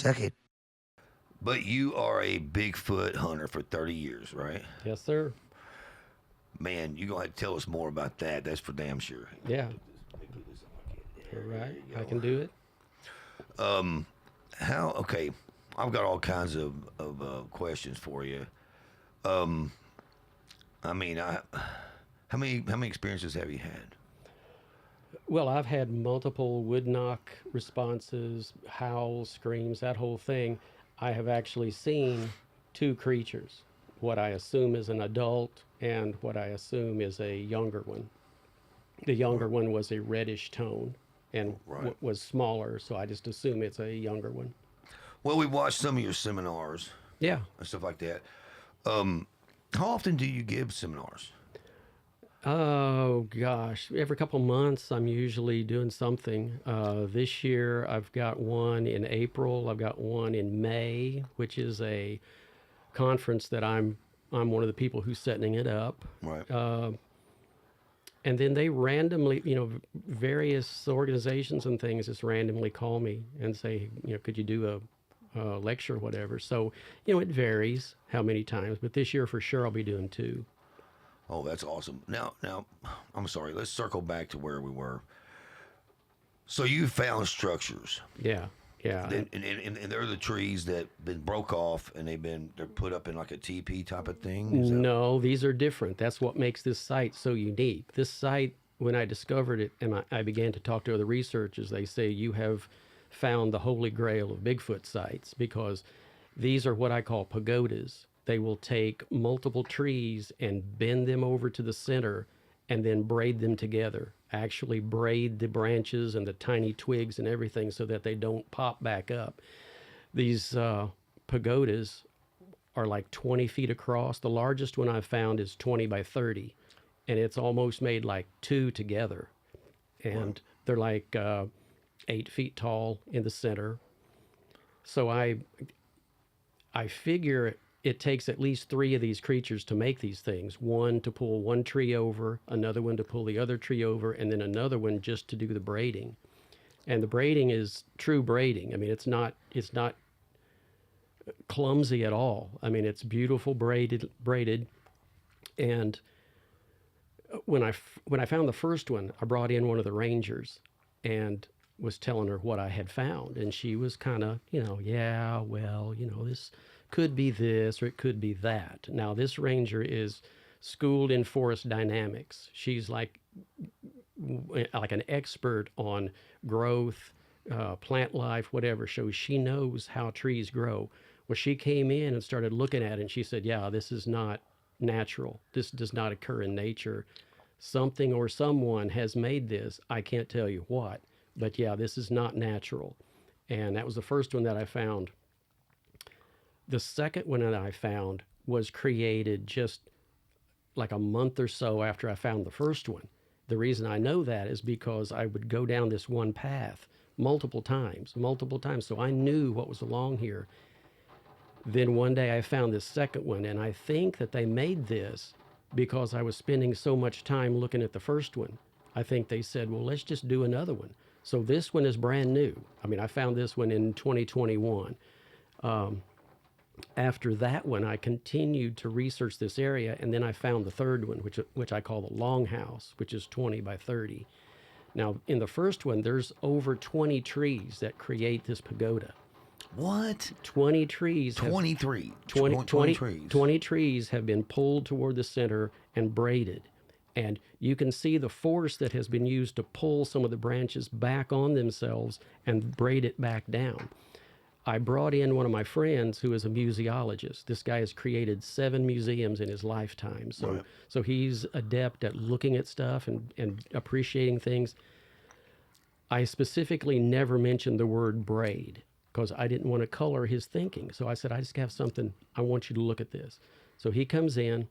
second. But you are a Bigfoot hunter for 30 years, right? Yes, sir. Man, you're going to have to tell us more about that. That's for damn sure. Yeah. Put this on my kid. All There right. you I go. can do it. Okay, I've got all kinds of questions for you. Um, I mean, how many experiences have you had? Well, I've had multiple wood knock responses, howls, screams, that whole thing. I have actually seen two creatures, what I assume is an adult and what I assume is a younger one. The younger one was a reddish tone and Right. was smaller, so I just assume it's a younger one. Well, we watched some of your seminars Yeah. and stuff like that. How often do you give seminars? Oh gosh, every couple months I'm usually doing something. This year I've got one in April. I've got one in May, which is a conference that I'm one of the people who's setting it up. Right. And then they randomly, various organizations and things just randomly call me and say, could you do a lecture or whatever. So, it varies how many times, but this year for sure I'll be doing two. Oh, that's awesome. Now, I'm sorry. Let's circle back to where we were. So you found structures, Yeah, yeah. and they're the trees that been broke off, and they're put up in like a teepee type of thing. Is that No, these are different. That's what makes this site so unique. This site, when I discovered it and I began to talk to other researchers, they say you have found the holy grail of Bigfoot sites because these are what I call pagodas. They will take multiple trees and bend them over to the center and then braid them together. Actually, braid the branches and the tiny twigs and everything so that they don't pop back up. These pagodas are like 20 feet across. The largest one I've found is 20 by 30, and it's almost made like two together. And they're like 8 feet tall in the center. So I figure it takes at least three of these creatures to make these things. One to pull one tree over, another one to pull the other tree over, and then another one just to do the braiding. And the braiding is true braiding. I mean, it's not clumsy at all. I mean, it's beautiful braided. And when I found the first one, I brought in one of the rangers and was telling her what I had found, and she was kind of, yeah, well, this could be this or it could be that. Now, this ranger is schooled in forest dynamics. She's like an expert on growth, plant life, whatever. So she knows how trees grow. Well, she came in and started looking at it, and she said, yeah, this is not natural. This does not occur in nature. Something or someone has made this. I can't tell you what, but yeah, this is not natural. And that was the first one that I found. The second one that I found was created just like a month or so after I found the first one. The reason I know that is because I would go down this one path multiple times. So I knew what was along here. Then one day I found this second one, and I think that they made this because I was spending so much time looking at the first one. I think they said, well, let's just do another one. So this one is brand new. I mean, I found this one in 2021. After that one, I continued to research this area, and then I found the third one, which I call the longhouse, which is 20 by 30. Now, in the first one, there's over 20 trees that create this pagoda. what? 20 trees. 23. 20 trees. 20 trees have been pulled toward the center and braided. And you can see the force that has been used to pull some of the branches back on themselves and braid it back down. I brought in one of my friends who is a museologist. This guy has created 7 museums in his lifetime. So he's adept at looking at stuff and appreciating things. I specifically never mentioned the word braid because I didn't want to color his thinking. So I said, I just have something, I want you to look at this. So he comes in,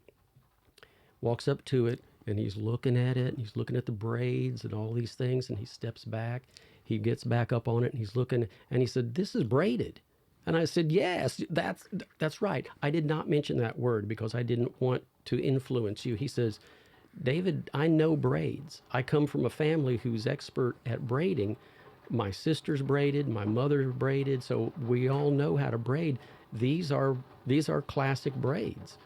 walks up to it, and he's looking at it, and he's looking at the braids and all these things, and he steps back. He gets back up on it, and he's looking, and he said, this is braided. And I said, yes, that's right. I did not mention that word because I didn't want to influence you. He says, David, I know braids. I come from a family who's expert at braiding. My sister's braided, my mother's braided, so we all know how to braid. These are classic braids.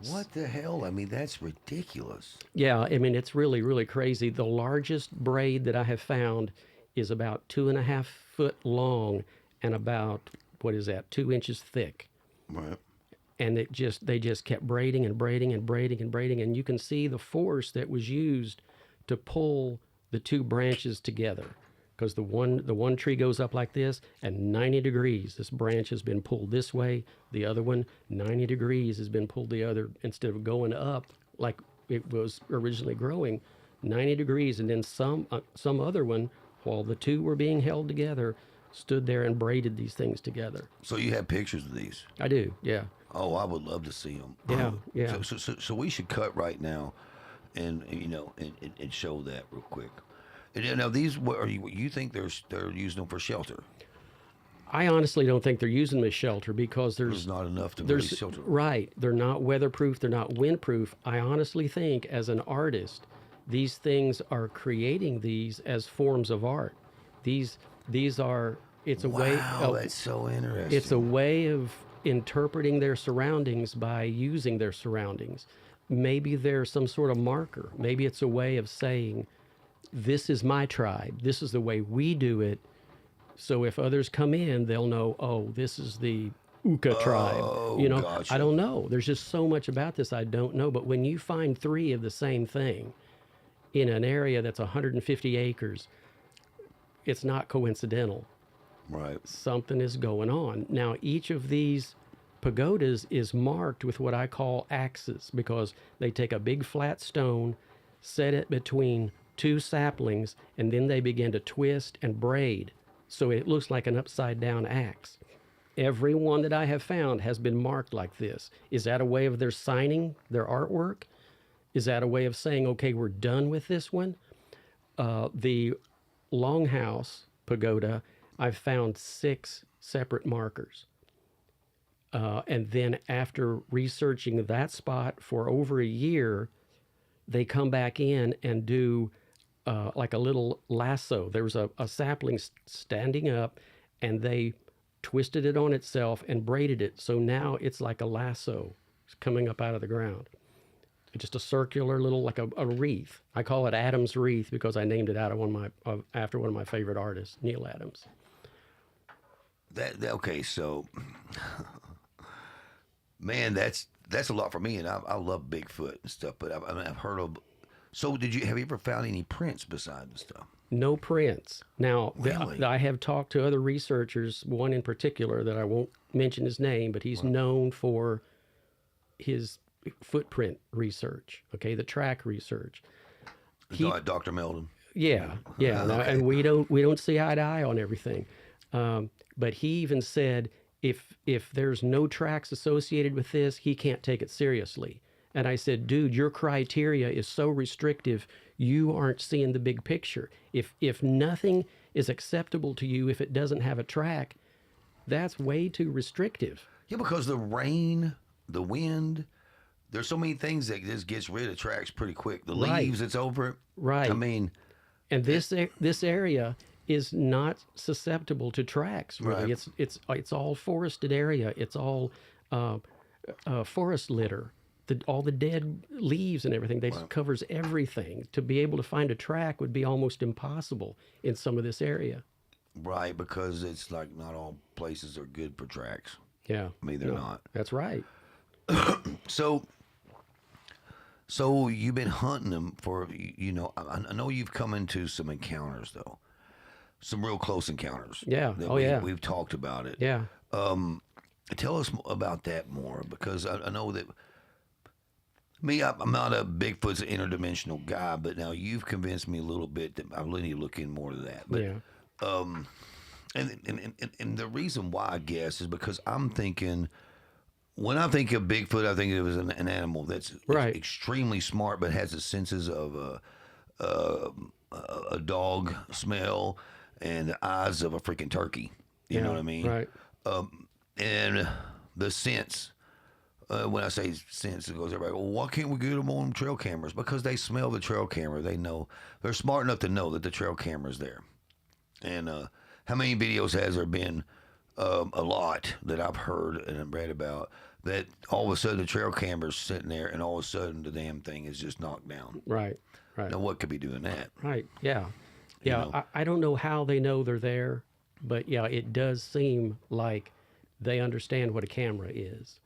What the hell? I mean, that's ridiculous. Yeah, I mean it's really really crazy. The largest braid that I have found is about 2.5 foot long and about what is that 2 inches thick. Right. And they just kept braiding and braiding and braiding and braiding, and you can see the force that was used to pull the two branches together, because the one tree goes up like this, and 90 degrees this branch has been pulled this way, the other one 90 degrees has been pulled the other, instead of going up like it was originally growing 90 degrees, and then some other one, while the two were being held together, stood there and braided these things together. So you have pictures of these? I do, yeah. Oh, I would love to see them. Yeah, yeah. So we should cut right now, and and show that real quick. And now these, what are you think they're using them for shelter? I honestly don't think they're using them as shelter, because There's not enough to really there's shelter. right. They're not weatherproof. They're not windproof. I honestly think, as an artist, these things are creating these as forms of art. These are. It's a way. Wow, that's so interesting. It's a way of interpreting their surroundings by using their surroundings. Maybe there's some sort of marker. Maybe it's a way of saying, this is my tribe. This is the way we do it. So if others come in, they'll know, oh, this is the Uka tribe. Gotcha. I don't know. There's just so much about this I don't know. But when you find three of the same thing in an area that's 150 acres, it's not coincidental. Right. Something is going on. Now, each of these pagodas is marked with what I call axes, because they take a big flat stone, set it between two saplings, and then they begin to twist and braid. So it looks like an upside down axe. Every one that I have found has been marked like this. Is that a way of their signing their artwork? Is that a way of saying, okay, we're done with this one? The Longhouse pagoda, I've found 6 separate markers. And then after researching that spot for over a year, they come back in and do like a little lasso. There was a sapling standing up, and they twisted it on itself and braided it. So now it's like a lasso coming up out of the ground. It's just a circular little, like a wreath. I call it Adam's wreath because I named it out of after one of my favorite artists, Neil Adams. Okay, so man, that's a lot for me, and I love Bigfoot and stuff. But I've heard of. So have you ever found any prints beside the stuff? No prints. Now, Really? I have talked to other researchers, one in particular that I won't mention his name, but he's known for his footprint research, okay, the track research. Dr. Meldon. Yeah. Now, and we don't see eye to eye on everything. But he even said if there's no tracks associated with this, he can't take it seriously. And I said, dude, your criteria is so restrictive, you aren't seeing the big picture. If nothing is acceptable to you, if it doesn't have a track, that's way too restrictive. Yeah, because the rain, the wind, there's so many things that just gets rid of tracks pretty quick. The Right. leaves that's over it. Right. I mean, And this area is not susceptible to tracks. Really, Right. it's all forested area. It's all forest litter. All the dead leaves and everything. That covers everything. To be able to find a track would be almost impossible in some of this area. right, because it's like not all places are good for tracks. Yeah. I mean, they're not. That's right. So you've been hunting them for, I know you've come into some encounters, though. Some real close encounters. Yeah. that Oh, yeah. We've talked about it. Yeah. Tell us about that more, because I know that I'm not a Bigfoot's interdimensional guy, but now you've convinced me a little bit that I really need to look in more to that. But, Yeah. and the reason why, I guess, is because I'm thinking, when I think of Bigfoot, I think of it as an animal that's Right. extremely smart, but has the senses of a dog smell and the eyes of a freaking turkey. You know what I mean? Right. And the sense. When I say sense, it goes everybody. Well, why can't we get them on trail cameras? Because they smell the trail camera. They know, they're smart enough to know that the trail camera is there. And how many videos has there been? A lot that I've heard and read about that all of a sudden the trail camera's sitting there and all of a sudden the damn thing is just knocked down. Right. Right. Now, what could be doing that? Right. Yeah. You Yeah. know? I don't know how they know they're there, but yeah, it does seem like they understand what a camera is.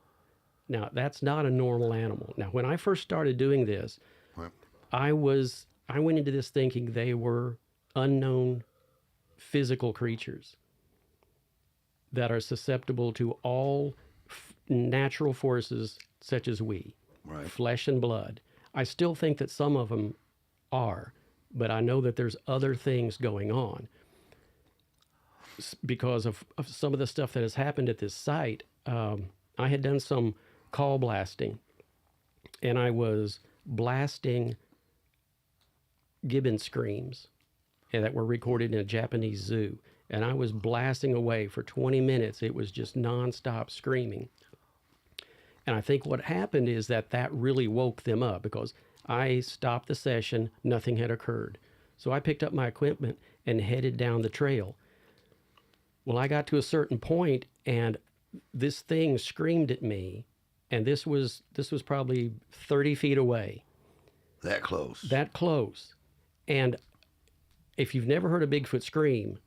Now, that's not a normal animal. Now, when I first started doing this, Right. I went into this thinking they were unknown physical creatures that are susceptible to all natural forces such as we, Right. flesh and blood. I still think that some of them are, but I know that there's other things going on because of some of the stuff that has happened at this site. I had done some call blasting, and I was blasting gibbon screams that were recorded in a Japanese zoo. And I was blasting away for 20 minutes. It was just nonstop screaming. And I think what happened is that really woke them up because I stopped the session, nothing had occurred. So I picked up my equipment and headed down the trail. Well, I got to a certain point and this thing screamed at me, and this was probably 30 feet away. That close. That close. And if you've never heard a Bigfoot scream,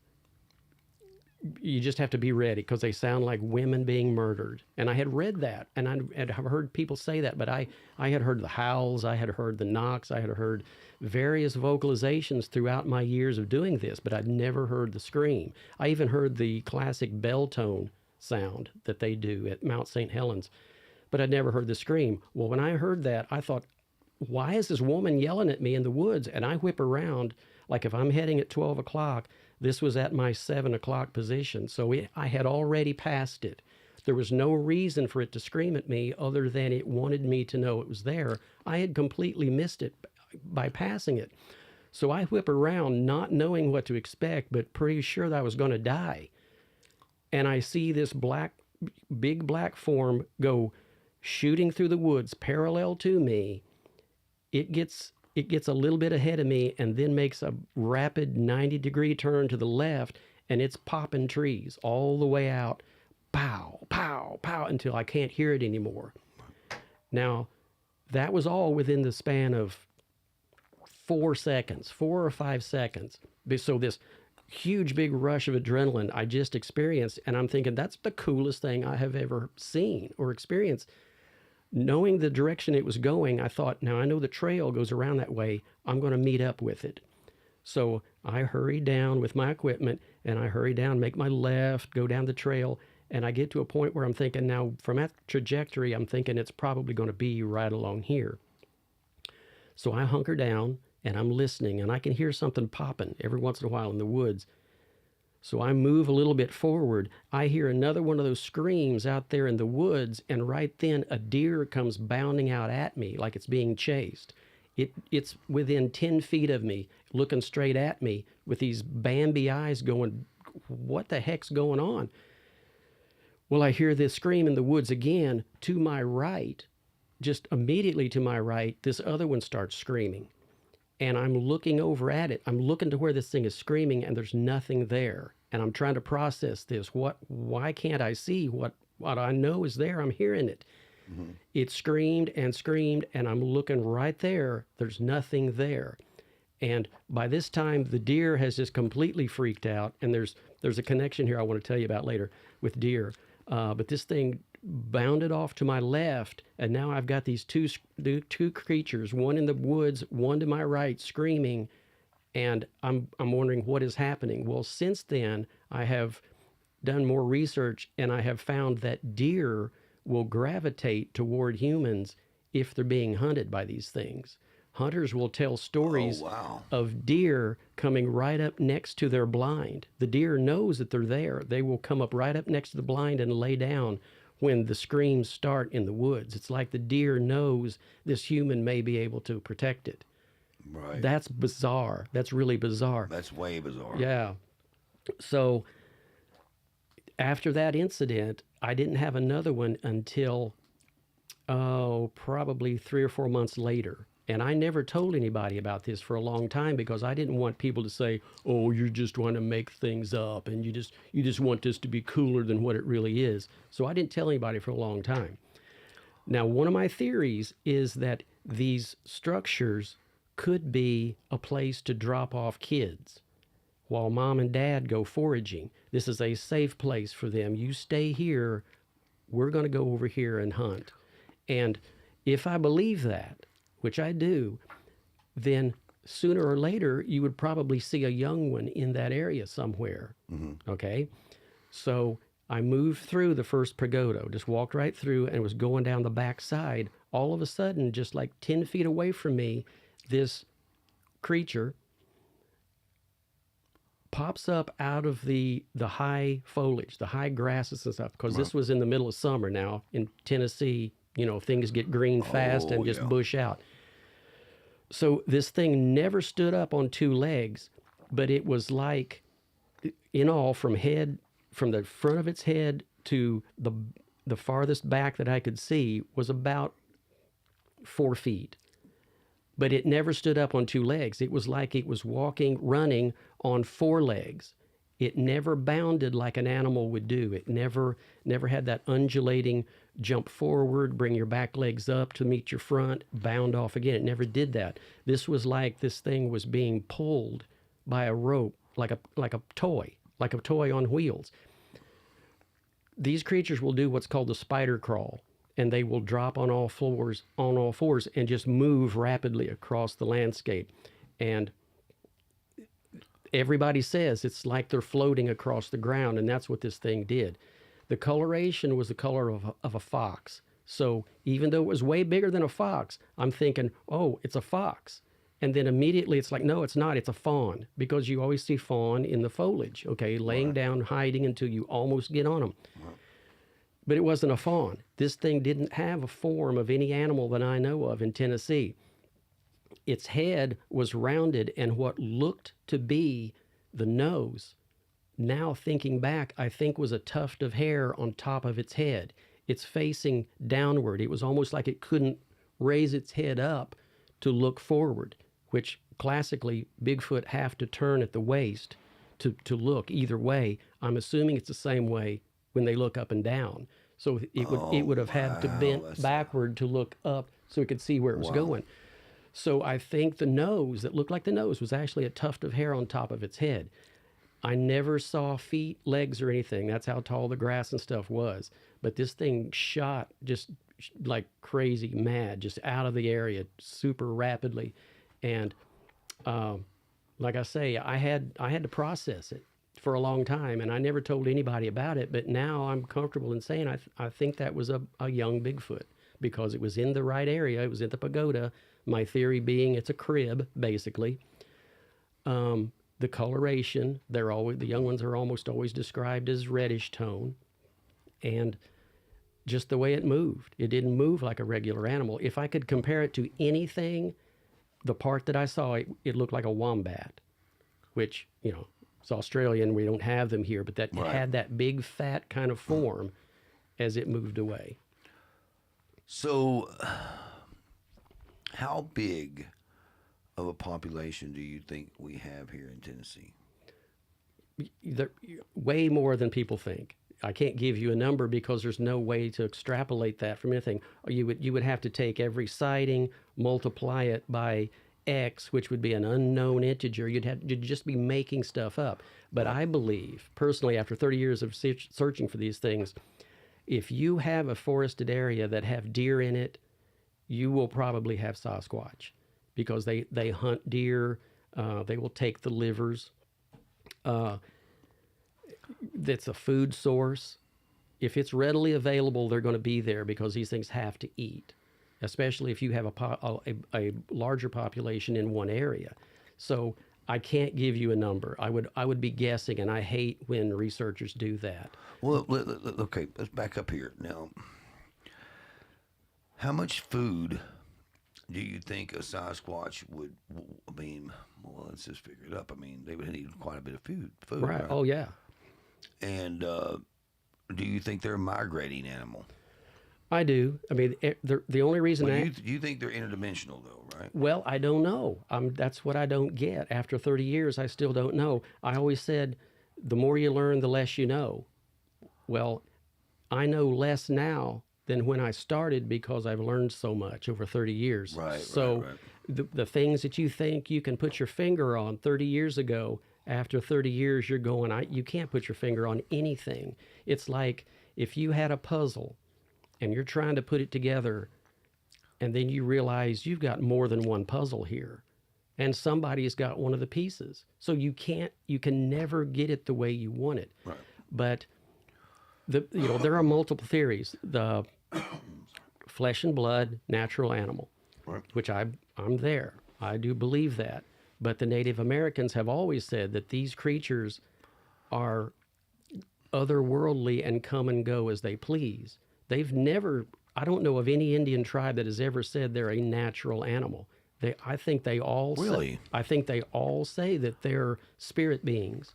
you just have to be ready because they sound like women being murdered. And I had read that, and I had heard people say that, but I had heard the howls, I had heard the knocks, I had heard various vocalizations throughout my years of doing this, but I'd never heard the scream. I even heard the classic bell tone sound that they do at Mount St. Helens, but I'd never heard the scream. Well, when I heard that, I thought, why is this woman yelling at me in the woods? And I whip around, like if I'm heading at 12 o'clock, this was at my 7 o'clock position. So I had already passed it. There was no reason for it to scream at me other than it wanted me to know it was there. I had completely missed it by passing it. So I whip around not knowing what to expect, but pretty sure that I was going to die. And I see this big black form go shooting through the woods parallel to me. It gets a little bit ahead of me and then makes a rapid 90-degree turn to the left, and it's popping trees all the way out, pow, pow, pow, until I can't hear it anymore. Now, that was all within the span of 4 or 5 seconds. So this huge big rush of adrenaline I just experienced, and I'm thinking that's the coolest thing I have ever seen or experienced. Knowing the direction it was going, I thought, now I know the trail goes around that way. I'm going to meet up with it. So I hurried down with my equipment, and I hurried down, make my left, go down the trail, and I get to a point where I'm thinking, now from that trajectory, I'm thinking it's probably going to be right along here. So I hunker down, and I'm listening, and I can hear something popping every once in a while in the woods. So I move a little bit forward. I hear another one of those screams out there in the woods, and right then a deer comes bounding out at me like it's being chased. It's within 10 feet of me, looking straight at me with these Bambi eyes going, what the heck's going on? Well, I hear this scream in the woods again. To my right, just immediately to my right, this other one starts screaming. And I'm looking over at it. I'm looking to where this thing is screaming, and there's nothing there. And I'm trying to process this. Why can't I see what I know is there? I'm hearing it. Mm-hmm. It screamed, and I'm looking right there. There's nothing there. And by this time, the deer has just completely freaked out. And there's a connection here I want to tell you about later with deer. But this thing bounded off to my left, and now I've got these two creatures, one in the woods, one to my right, screaming, and I'm wondering what is happening. Well, since then, I have done more research, and I have found that deer will gravitate toward humans if they're being hunted by these things. Hunters will tell stories of deer coming right up next to their blind. The deer knows that they're there. They will come up right up next to the blind and lay down when the screams start in the woods. It's like the deer knows this human may be able to protect it. Right. That's bizarre. That's really bizarre. That's way bizarre. Yeah. So after that incident, I didn't have another one until, probably 3 or 4 months later. And I never told anybody about this for a long time because I didn't want people to say, "Oh, you just want to make things up and you just want this to be cooler than what it really is." So I didn't tell anybody for a long time. Now, one of my theories is that these structures could be a place to drop off kids while mom and dad go foraging. This is a safe place for them. You stay here, we're going to go over here and hunt. And if I believe that, which I do, then sooner or later you would probably see a young one in that area somewhere. Okay? So I moved through the first pagoda, just walked right through and was going down the back side. All of a sudden, just like 10 feet away from me, this creature pops up out of the high foliage, the high grasses and stuff, because this was in the middle of summer. Now in Tennessee, things get green fast and just bush out. So this thing never stood up on two legs, but it was like, in all, from the front of its head to the farthest back that I could see was about 4 feet. But it never stood up on two legs. It was like it was running on four legs. It never bounded like an animal would do. It never had that undulating jump forward, bring your back legs up to meet your front, bound off again. It never did that. This was like this thing was being pulled by a rope, like a toy on wheels. These creatures will do what's called the spider crawl, and they will drop on all fours and just move rapidly across the landscape. And everybody says it's like they're floating across the ground, and that's what this thing did. The coloration was the color of a fox. So even though it was way bigger than a fox, I'm thinking, oh, it's a fox. And then immediately it's like, no, it's not. It's a fawn, because you always see fawn in the foliage, okay, laying down, hiding until you almost get on them. But it wasn't a fawn. This thing didn't have a form of any animal that I know of in Tennessee. Its head was rounded, and what looked to be the nose, now thinking back, I think was a tuft of hair on top of its head. It's facing downward. It was almost like it couldn't raise its head up to look forward, which classically Bigfoot have to turn at the waist to look either way. I'm assuming it's the same way when they look up and down. So it would have had to bend backward to look up so it could see where it was going. So I think the nose that looked like the nose was actually a tuft of hair on top of its head. I never saw feet, legs, or anything. That's how tall the grass and stuff was. But this thing shot just like crazy mad, just out of the area super rapidly. And like I say, I had to process it for a long time, and I never told anybody about it. But now I'm comfortable in saying I think that was a young Bigfoot, because it was in the right area. It was at the pagoda. My theory being it's a crib, basically. The coloration, the young ones are almost always described as reddish tone. And just the way it moved. It didn't move like a regular animal. If I could compare it to anything, the part that I saw, it looked like a wombat, which, it's Australian. We don't have them here, but that had that big fat kind of form as it moved away. So, how big of a population do you think we have here in Tennessee? Way more than people think. I can't give you a number because there's no way to extrapolate that from anything. You would have to take every sighting, multiply it by X, which would be an unknown integer. You'd just be making stuff up. But I believe, personally, after 30 years of searching for these things, if you have a forested area that have deer in it, you will probably have Sasquatch, because they hunt deer. They will take the livers. That's a food source. If it's readily available, they're going to be there, because these things have to eat, especially if you have a larger population in one area. So I can't give you a number. I would be guessing, and I hate when researchers do that. Well, okay, let's back up here now. How much food do you think a Sasquatch would? I mean, well, let's just figure it up. I mean, they would need quite a bit of food. Right. Oh yeah. And do you think they're a migrating animal? I do. I mean, the only reason Well, you think they're interdimensional though, right? well, I don't know. That's what I don't get. After 30 years, I still don't know. I always said, the more you learn, the less you know. Well, I know less now than when I started because I've learned so much over 30 years. Right, So right. the things that you think you can put your finger on 30 years ago, after 30 years, you're going, you can't put your finger on anything. It's like if you had a puzzle and you're trying to put it together, and then you realize you've got more than one puzzle here, and somebody's got one of the pieces. So you can never get it the way you want it. Right. But there are multiple theories. The flesh and blood natural animal, Right. which I'm there. I do believe that. But the Native Americans have always said that these creatures are otherworldly and come and go as they please. They've never, I don't know of any Indian tribe that has ever said they're a natural animal. I think they all Really? I think they all say that they're spirit beings.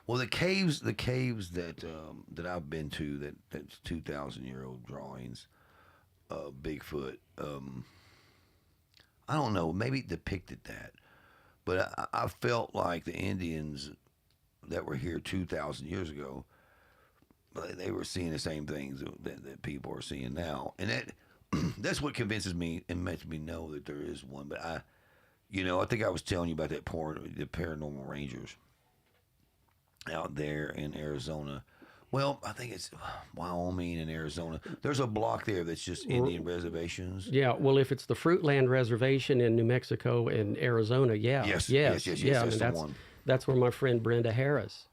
Well, the caves that I've been to, that's 2,000-year-old drawings of Bigfoot. I don't know, maybe depicted that, but I felt like the Indians that were here 2,000 years ago, they were seeing the same things that people are seeing now, and that's what convinces me and makes me know that there is one. But I think I was telling you about the paranormal rangers out there in Arizona. Well, I think it's Wyoming and Arizona. There's a block there that's just Indian reservations. Yeah, well, if it's the Fruitland Reservation in New Mexico and Arizona, yeah, Yes. yeah, That's and the one. that's where my friend Brenda Harris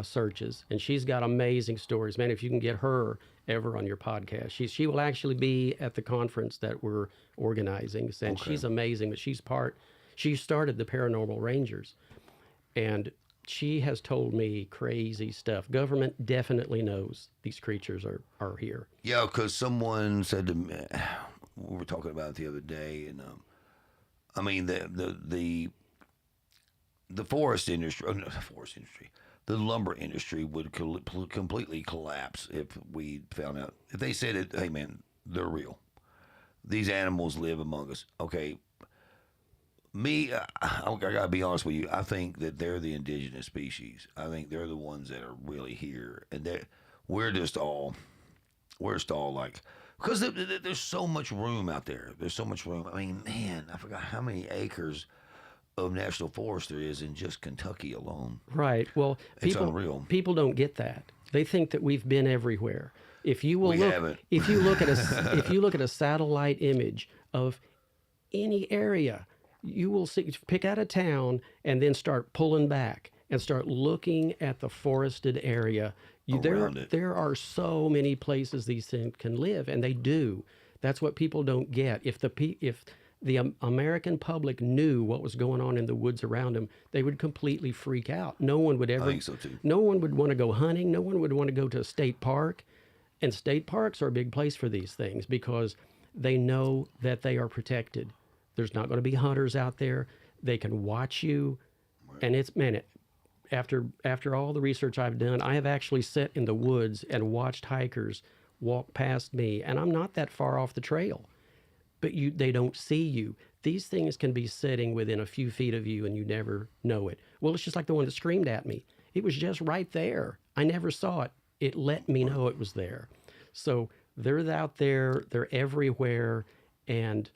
searches, and she's got amazing stories, man. If you can get her ever on your podcast, she will actually be at the conference that we're organizing, and she's amazing. But she started the Paranormal Rangers, and she has told me crazy stuff. Government definitely knows these creatures are here. Yeah, because someone said to me, we were talking about it the other day, and I mean the forest industry, not the forest industry, the lumber industry would completely collapse if we found out. If they said it, hey man, they're real. These animals live among us. Okay, me, I gotta be honest with you. I think that they're the indigenous species. I think they're the ones that are really here, and that we're just all like, because there's so much room out there. There's so much room. I mean, man, I forgot how many acres of national forest there is in just Kentucky alone. Right. Well, It's unreal. People don't get that. They think that we've been everywhere. If you will haven't. if you look at a satellite image of any area, you will see, pick out a town and then start pulling back and start looking at the forested area. There are so many places these things can live, and they do. That's what people don't get. If the American public knew what was going on in the woods around them, they would completely freak out. No one would ever. I think so too. No one would want to go hunting. No one would want to go to a state park, and state parks are a big place for these things because they know that they are protected. There's not going to be hunters out there. They can watch you, and after all the research I've done, I have actually sat in the woods and watched hikers walk past me, and I'm not that far off the trail. But they don't see you. These things can be sitting within a few feet of you and you never know it. Well, it's just like the one that screamed at me. It was just right there. I never saw it. It let me know it was there. So they're out there, they're everywhere, and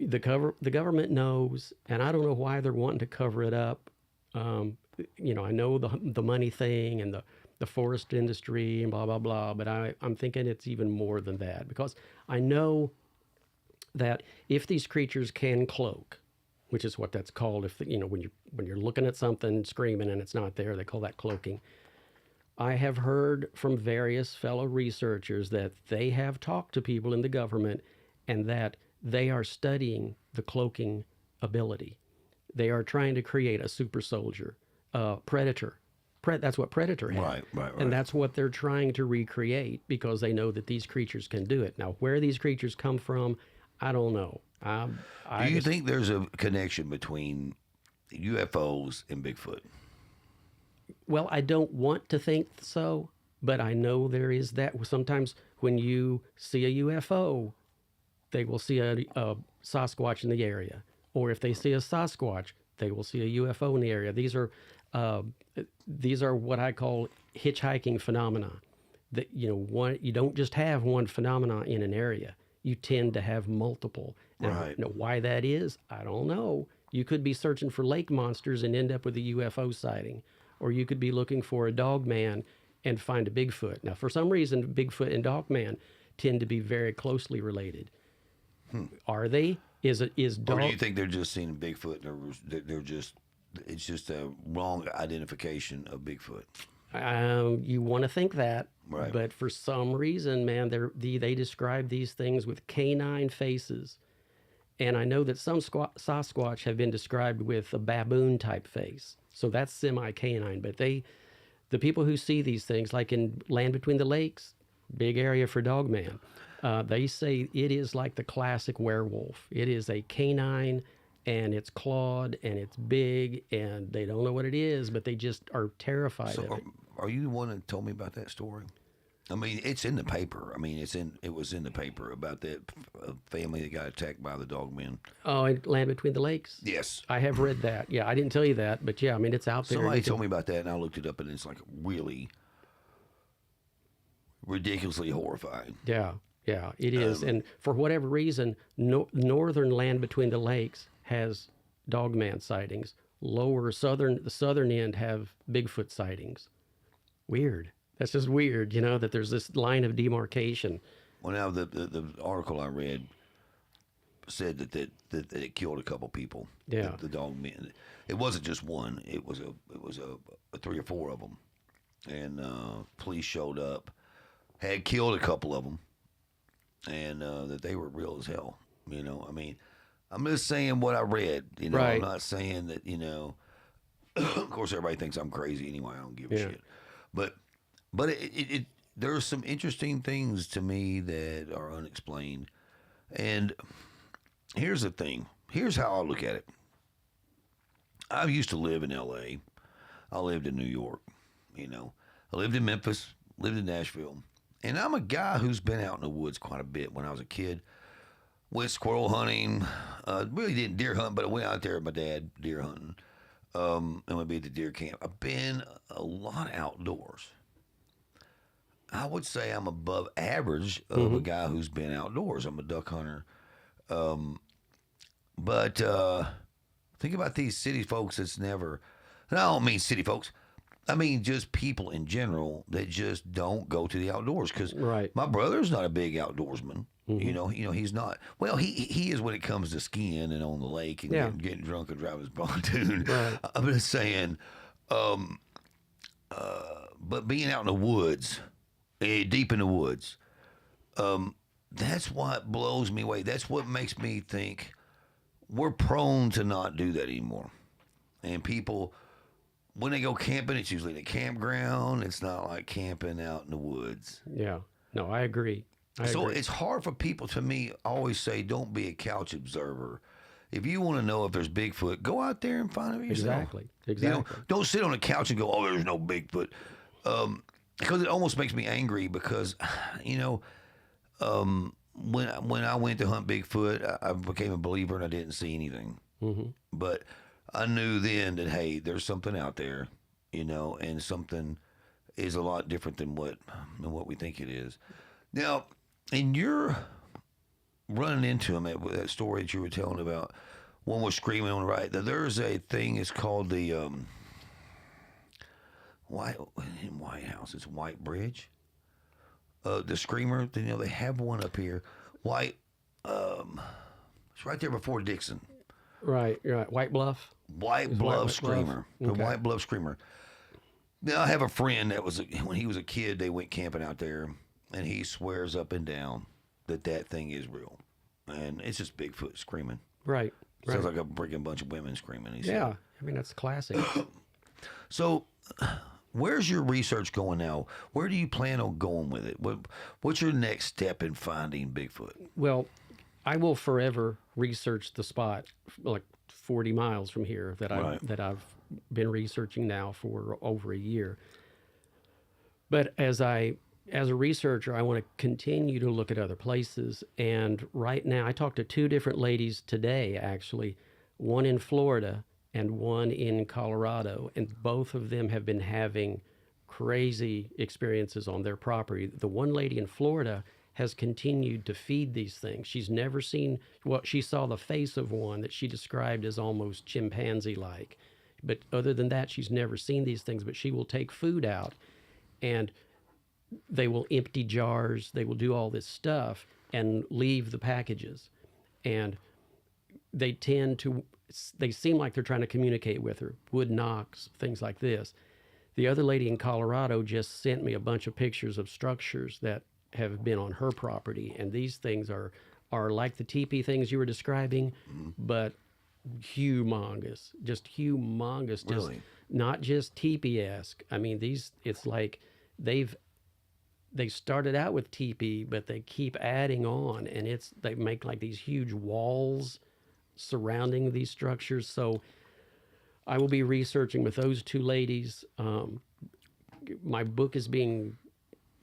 the government knows, and I don't know why they're wanting to cover it up. I know the money thing and the forest industry and blah, blah, blah, but I'm thinking it's even more than that, because I know that if these creatures can cloak, which is what that's called, when you're looking at something screaming and it's not there, they call that cloaking. I have heard from various fellow researchers that they have talked to people in the government and that they are studying the cloaking ability. They are trying to create a super soldier, predator. That's what Predator had. Right. And that's what they're trying to recreate because they know that these creatures can do it. Now, where these creatures come from, I don't know. Do you think there's a connection between UFOs and Bigfoot? Well, I don't want to think so, But I know there is that. Sometimes when you see a UFO, they will see a Sasquatch in the area. Or if they see a Sasquatch, they will see a UFO in the area. Uh, these are what I call hitchhiking phenomena. That you don't just have one phenomena in an area. You tend to have multiple. Now, Right. why that is, I don't know. You could be searching for lake monsters and end up with a UFO sighting, or you could be looking for a dog man and find a Bigfoot. Now, for some reason, Bigfoot and dog man tend to be very closely related. Are they? Is Or do dog? you think they're just seeing Bigfoot and they're just it's just a wrong identification of Bigfoot? You want to think that, Right. but for some reason, man, they describe these things with canine faces. And I know that some Sasquatch have been described with a baboon type face. So that's semi-canine. But the people who see these things, like in Land Between the Lakes, big area for Dogman, they say it is like the classic werewolf. It is a canine, and it's clawed, and it's big, and they don't know what it is, but they just are terrified of So it. are you the one that told me about that story? I mean, it's in the paper. I mean, it was in the paper about that family that got attacked by the dog men. Oh, and Land Between the Lakes? Yes. I have read that. Yeah, I didn't tell you that, but yeah, I mean, it's out there. Somebody told me about that, and I looked it up, and it's like really ridiculously horrifying. Yeah, it is. And for whatever reason, northern Land Between the Lakes has dogman sightings. The southern end have Bigfoot sightings. Weird. That's just weird, that there's this line of demarcation. Well, now the article I read said that it killed a couple people. Yeah. The dog men. It wasn't just one. It was a 3 or 4 of them, and police showed up, had killed a couple of them, and that they were real as hell. I mean, I'm just saying what I read. Right. I'm not saying that. Of course, everybody thinks I'm crazy anyway. I don't give a Yeah. shit. But there's some interesting things to me that are unexplained. And here's the thing. Here's how I look at it. I used to live in L.A. I lived in New York. I lived in Memphis, lived in Nashville. And I'm a guy who's been out in the woods quite a bit. When I was a kid, went squirrel hunting. Really didn't deer hunt, but I went out there with my dad deer hunting. And we'd be at the deer camp. I've been a lot outdoors. I would say I'm above average of a guy who's been outdoors. I'm a duck hunter. But think about these city folks that's never, and I don't mean city folks, I mean just people in general that just don't go to the outdoors. Because Right. my brother's not a big outdoorsman. He's not. Well, he is when it comes to skiing and on the lake and Yeah. getting drunk and driving his pontoon. Right. I'm just saying, but being out in the woods, deep in the woods, that's what blows me away. That's what makes me think we're prone to not do that anymore. And people, when they go camping, it's usually at a campground. It's not like camping out in the woods. Yeah. No, I agree. So it's hard for people, to me, I always say, don't be a couch observer. If you want to know if there's Bigfoot, go out there and find it yourself. Exactly. Don't sit on the couch and go, oh, there's no Bigfoot. Because it almost makes me angry because, when I went to hunt Bigfoot, I became a believer and I didn't see anything. Mm-hmm. But I knew then that, hey, there's something out there, and something is a lot different than what we think it is. Now, and you're running into them with that story that you were telling about. One was screaming on the right. Now, there's a thing. It's called the White House. It's White Bridge. The screamer. They have one up here. White. It's right there before Dixon. Right. White Bluff. White Bluff Screamer. The Okay. White Bluff Screamer. Now, I have a friend that when he was a kid, they went camping out there, and he swears up and down that thing is real. And it's just Bigfoot screaming. Right. Sounds like a freaking bunch of women screaming. He said. Yeah. I mean, that's classic. So, where's your research going now? Where do you plan on going with it? What's your next step in finding Bigfoot? Well, I will forever research the spot like 40 miles from here that Right. I've been researching now for over a year. But as a researcher, I want to continue to look at other places. And right now, I talked to two different ladies today, actually, one in Florida and one in Colorado, and both of them have been having crazy experiences on their property. The one lady in Florida has continued to feed these things. She's never seen what she saw the face of one that she described as almost chimpanzee like. But other than that, she's never seen these things. But she will take food out and they will empty jars, they will do all this stuff and leave the packages. And they seem like they're trying to communicate with her, wood knocks, things like this. The other lady in Colorado just sent me a bunch of pictures of structures that have been on her property. And these things are like the teepee things you were describing, but humongous, just humongous. Really? Just not just teepee-esque. I mean, it's like they started out with teepee, but they keep adding on, and they make like these huge walls surrounding these structures. So I will be researching with those two ladies. My book is being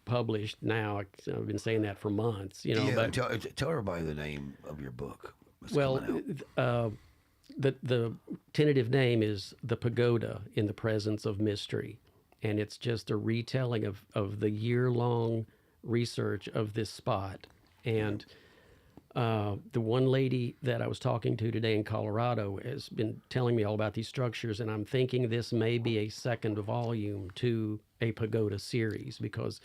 published now. I've been saying that for months, Yeah, but tell everybody the name of your book. That's well, coming out. the tentative name is The Pagoda in the Presence of Mystery. And it's just a retelling of the year-long research of this spot. And the one lady that I was talking to today in Colorado has been telling me all about these structures, and I'm thinking this may be a second volume to a pagoda series, because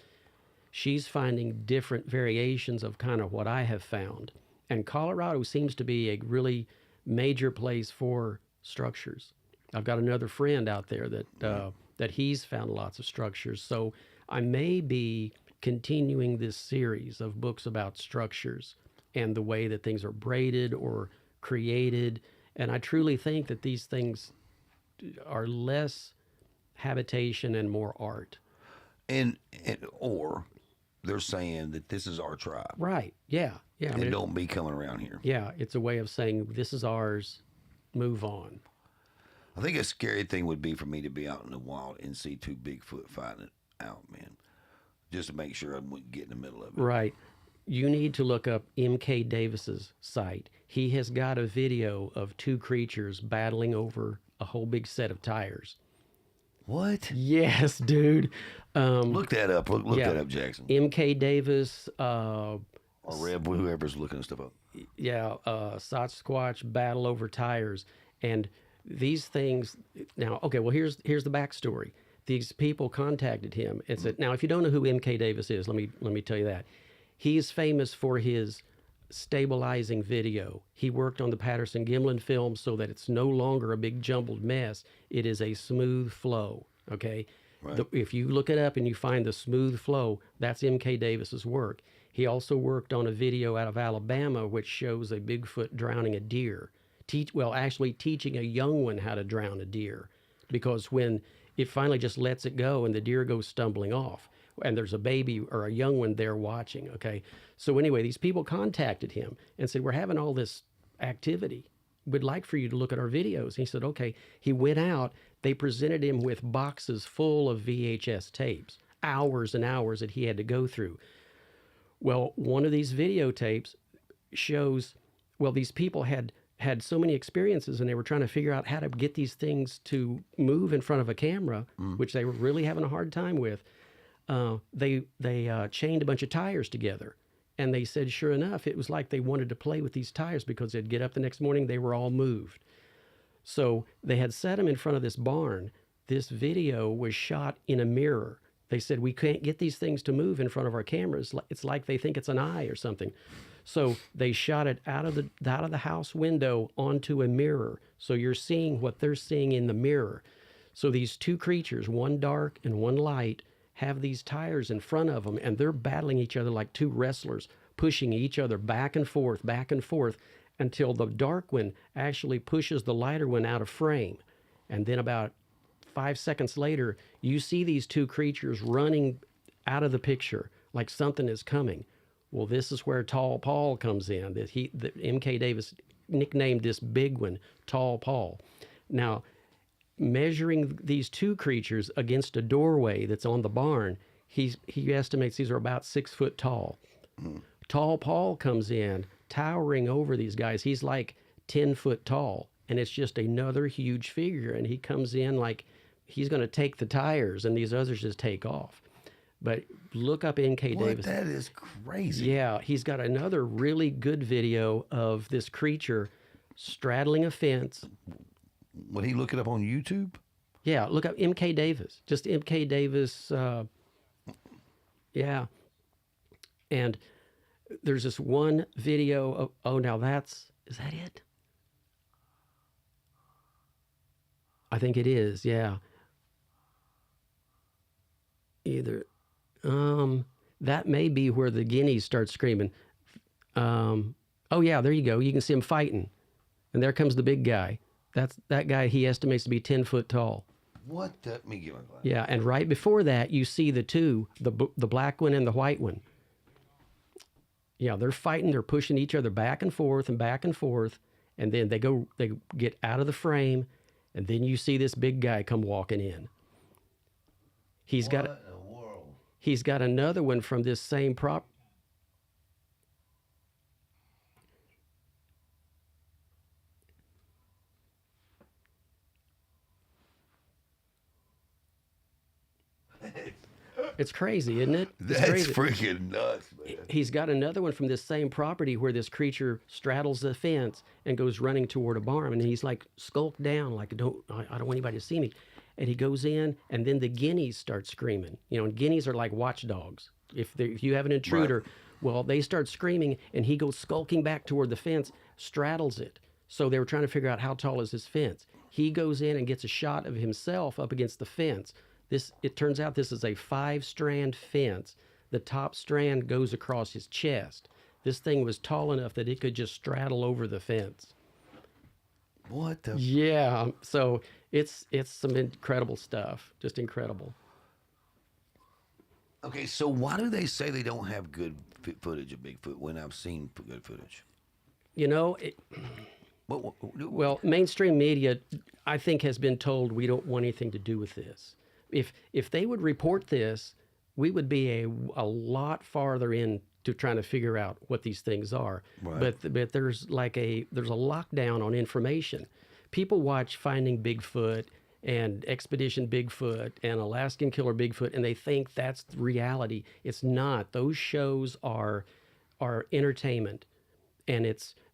she's finding different variations of kind of what I have found. And Colorado seems to be a really major place for structures. I've got another friend out there that he's found lots of structures. So I may be continuing this series of books about structures and the way that things are braided or created. And I truly think that these things are less habitation and more art. Or they're saying that this is our tribe. Right. Yeah. Yeah. And don't be coming around here. Yeah. It's a way of saying this is ours, move on. I think a scary thing would be for me to be out in the wild and see two Bigfoot fighting it out, man. Just to make sure I wouldn't get in the middle of it. Right. You need to look up M.K. Davis's site. He has got a video of two creatures battling over a whole big set of tires. What? Yes, dude. Look that up. Look yeah. that up, Jackson. M.K. Davis. Or Reb, whoever's looking stuff up. Yeah. Sasquatch battle over tires. And these things now, okay, well, here's the backstory. These people contacted him and said, now, if you don't know who M.K. Davis is, let me tell you that. He's famous for his stabilizing video. He worked on the Patterson-Gimlin film so that it's no longer a big jumbled mess. It is a smooth flow, okay? Right. If you look it up and you find the smooth flow, that's M.K. Davis's work. He also worked on a video out of Alabama which shows a Bigfoot drowning a deer. Actually teaching a young one how to drown a deer, because when it finally just lets it go and the deer goes stumbling off, and there's a baby or a young one there watching, okay? So anyway, these people contacted him and said, we're having all this activity. We'd like for you to look at our videos. And he said, okay. He went out. They presented him with boxes full of VHS tapes, hours and hours that he had to go through. Well, one of these videotapes shows, these people had so many experiences and they were trying to figure out how to get these things to move in front of a camera, which they were really having a hard time with. They chained a bunch of tires together, and they said, sure enough, it was like they wanted to play with these tires because they'd get up the next morning, they were all moved. So they had set them in front of this barn. This video was shot in a mirror. They said, we can't get these things to move in front of our cameras. It's like they think it's an eye or something. So they shot it out of the house window onto a mirror. So you're seeing what they're seeing in the mirror. So these two creatures, one dark and one light, have these tires in front of them, and they're battling each other like two wrestlers, pushing each other back and forth, until the dark one actually pushes the lighter one out of frame. And then about 5 seconds later, you see these two creatures running out of the picture like something is coming. Well, this is where Tall Paul comes in. That M.K. Davis nicknamed this big one Tall Paul. Now, measuring these two creatures against a doorway that's on the barn, He estimates these are about 6 foot tall. Tall Paul comes in, towering over these guys. He's like 10 foot tall, and it's just another huge figure. And he comes in like he's going to take the tires, and these others just take off. But look up N.K. Davis. That is crazy. Yeah, he's got another really good video of this creature straddling a fence. Would he look it up on YouTube? Yeah, look up M.K. Davis. Just M.K. Davis. Yeah. And there's this one video of, oh, now is that it? I think it is, yeah. Either, that may be where the guineas start screaming. Oh yeah, there you go. You can see him fighting. And there comes the big guy. That guy he estimates to be 10 foot tall. What? Let me get my glasses. Yeah, and right before that, you see the two, the black one and the white one. Yeah, they're fighting. They're pushing each other back and forth, and then they get out of the frame, and then you see this big guy come walking in. He's got another one from this same prop. It's crazy, isn't it? It's That's crazy. freaking nuts, man. He's got another one from this same property where this creature straddles the fence and goes running toward a barn, and he's like skulked down, like I don't want anybody to see me. And he goes in, and then the guineas start screaming. You know, and guineas are like watchdogs. If you have an intruder, right. Well, they start screaming, and he goes skulking back toward the fence, straddles it. So they were trying to figure out how tall is this fence. He goes in and gets a shot of himself up against the fence. It turns out this is a 5-strand fence. The top strand goes across his chest. This thing was tall enough that it could just straddle over the fence. What the? Yeah, so it's some incredible stuff, just incredible. Okay, so why do they say they don't have good footage of Bigfoot when I've seen good footage? You know, well, mainstream media, I think, has been told we don't want anything to do with this. If they would report this, we would be a lot farther into trying to figure out what these things are. Right. But there's a lockdown on information. People watch Finding Bigfoot and Expedition Bigfoot and Alaskan Killer Bigfoot, and they think that's reality. It's not. Those shows are entertainment, and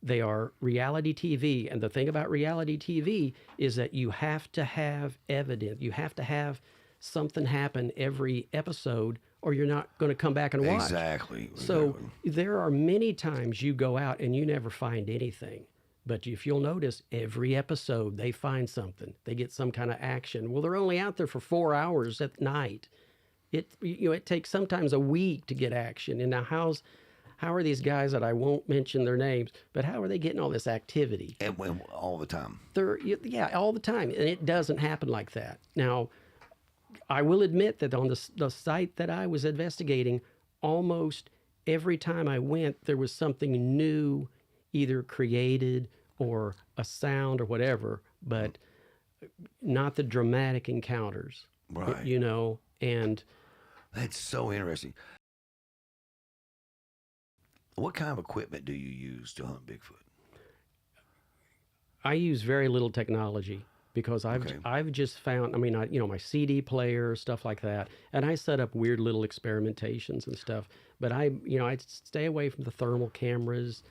they are reality TV. And the thing about reality TV is that you have to have evidence. You have to have something happen every episode, or you're not going to come back and watch. Exactly. So there are many times you go out and you never find anything. But if you'll notice, every episode they find something. They get some kind of action. Well, they're only out there for 4 hours at night. It takes sometimes a week to get action. And now how are these guys that I won't mention their names, but how are they getting all this activity? And all the time. All the time. And it doesn't happen like that. Now, I will admit that on the site that I was investigating, almost every time I went, there was something new, either created or a sound or whatever, but not the dramatic encounters. Right. You know, and that's so interesting. What kind of equipment do you use to hunt Bigfoot? I use very little technology because I've just found, my CD player, stuff like that, and I set up weird little experimentations and stuff, but I stay away from the thermal cameras.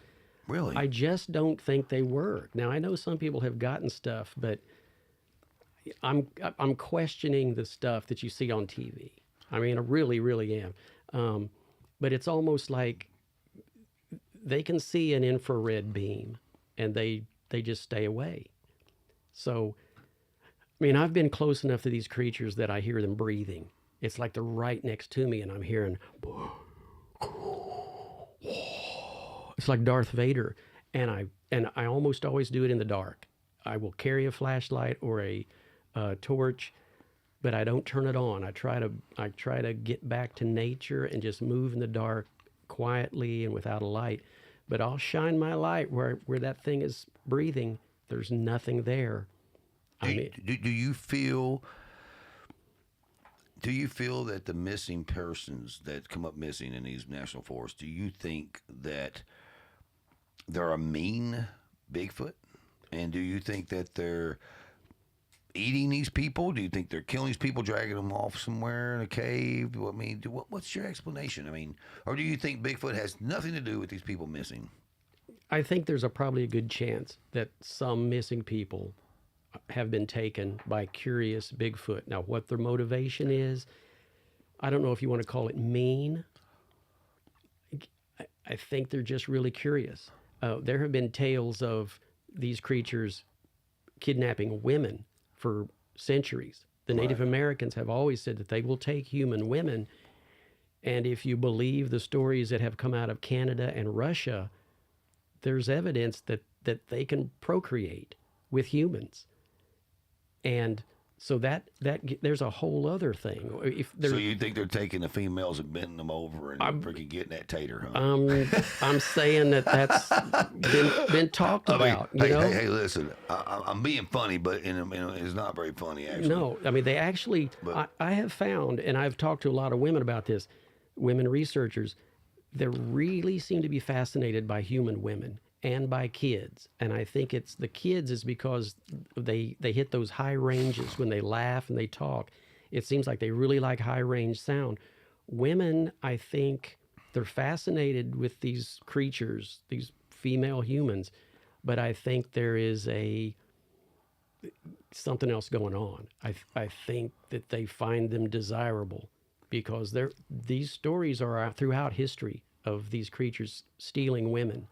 Really? I just don't think they work. Now, I know some people have gotten stuff, but I'm questioning the stuff that you see on TV. I mean, I really, really am. But it's almost like they can see an infrared beam, and they just stay away. So, I mean, I've been close enough to these creatures that I hear them breathing. It's like they're right next to me, and I'm hearing, it's like Darth Vader. And I almost always do it in the dark. I will carry a flashlight or a torch, but I don't turn it on. I try to get back to nature and just move in the dark quietly and without a light. But I'll shine my light where that thing is breathing. There's nothing there. Do you feel Do you feel that the missing persons that come up missing in these national forests, do you think that they're a mean Bigfoot? And do you think that they're eating these people? Do you think they're killing these people, dragging them off somewhere in a cave? I mean, what's your explanation? I mean, or do you think Bigfoot has nothing to do with these people missing? I think there's probably a good chance that some missing people have been taken by curious Bigfoot. Now, what their motivation is, I don't know if you want to call it mean. I think they're just really curious. There have been tales of these creatures kidnapping women for centuries. The Native Americans have always said that they will take human women. And if you believe the stories that have come out of Canada and Russia, there's evidence that they can procreate with humans. And so that there's a whole other thing. So you think they're taking the females and bending them over and freaking getting that tater, huh? I'm saying that's been talked about. Hey, listen, I'm being funny, but it's not very funny, actually. No, I mean, they actually, I have found, and I've talked to a lot of women about this, women researchers, they really seem to be fascinated by human women and by kids. And I think it's the kids is because they hit those high ranges when they laugh and they talk. It seems like they really like high range sound. Women, I think they're fascinated with these creatures, these female humans, but I think there is something else going on. I think that they find them desirable because these stories are out throughout history of these creatures stealing women.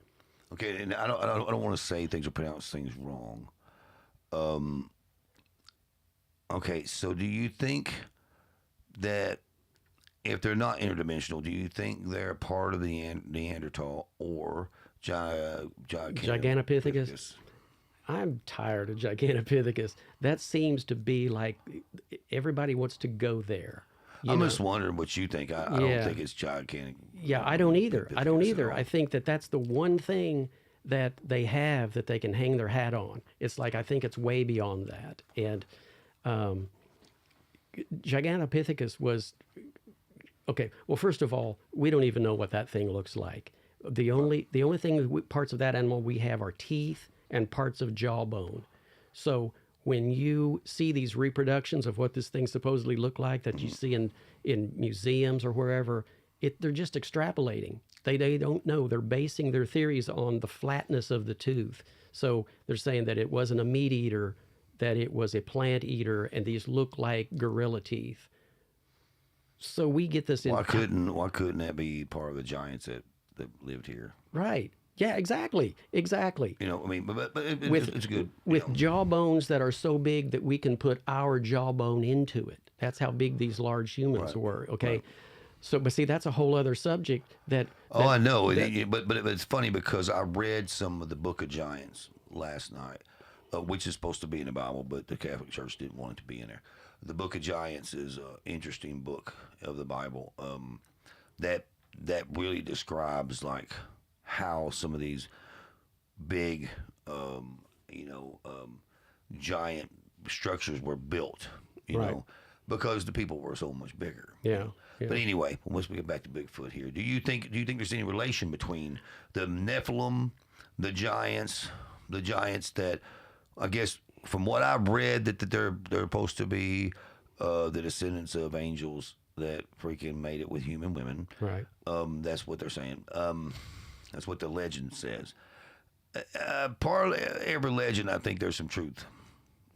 Okay, and I don't want to say things or pronounce things wrong. Okay, so do you think that if they're not interdimensional, do you think they're part of the Neanderthal or Gigantopithecus? I'm tired of Gigantopithecus. That seems to be like everybody wants to go there. I'm just wondering what you think. I don't think it's gigantic. Yeah, I don't either. I think that's the one thing that they have that they can hang their hat on. It's like, I think it's way beyond that. And Gigantopithecus was, okay, well, first of all, we don't even know what that thing looks like. The only parts of that animal we have are teeth and parts of jawbone. So when you see these reproductions of what this thing supposedly looked like that you see in museums or wherever, they're just extrapolating. They don't know. They're basing their theories on the flatness of the tooth. So they're saying that it wasn't a meat eater, that it was a plant eater, and these look like gorilla teeth. So we get this in... Why couldn't that be part of the giants that lived here? Right. Yeah, exactly. You know, I mean, but it's good. With jawbones that are so big that we can put our jawbone into it. That's how big these large humans were, okay? Right. So, but see, that's a whole other subject I know. But it's funny because I read some of the Book of Giants last night, which is supposed to be in the Bible, but the Catholic Church didn't want it to be in there. The Book of Giants is an interesting book of the Bible that really describes, like, how some of these big, giant structures were built, you know, because the people were so much bigger. Yeah. But anyway, once we get back to Bigfoot here, do you think there's any relation between the Nephilim, the giants that, I guess, from what I've read, that they're supposed to be the descendants of angels that freaking made it with human women. Right. That's what they're saying. That's what the legend says. Part of every legend, I think there's some truth.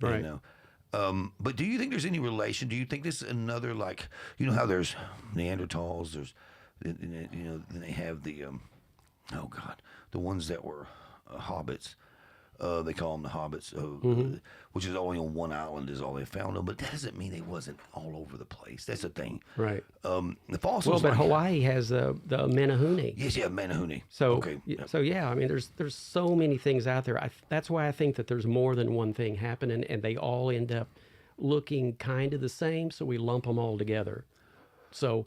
Right. You know? But do you think there's any relation? Do you think this is another, like, you know how there's Neanderthals, then they have the, the ones that were hobbits. They call them the hobbits, which is only on one island is all they found them. But that doesn't mean they wasn't all over the place. That's the thing. Right. The fossils. Well, but Hawaii has the Menehune. Yes, yeah, Menehune. So, okay. So yeah, I mean, there's so many things out there. That's why I think that there's more than one thing happening, and they all end up looking kind of the same. So we lump them all together. So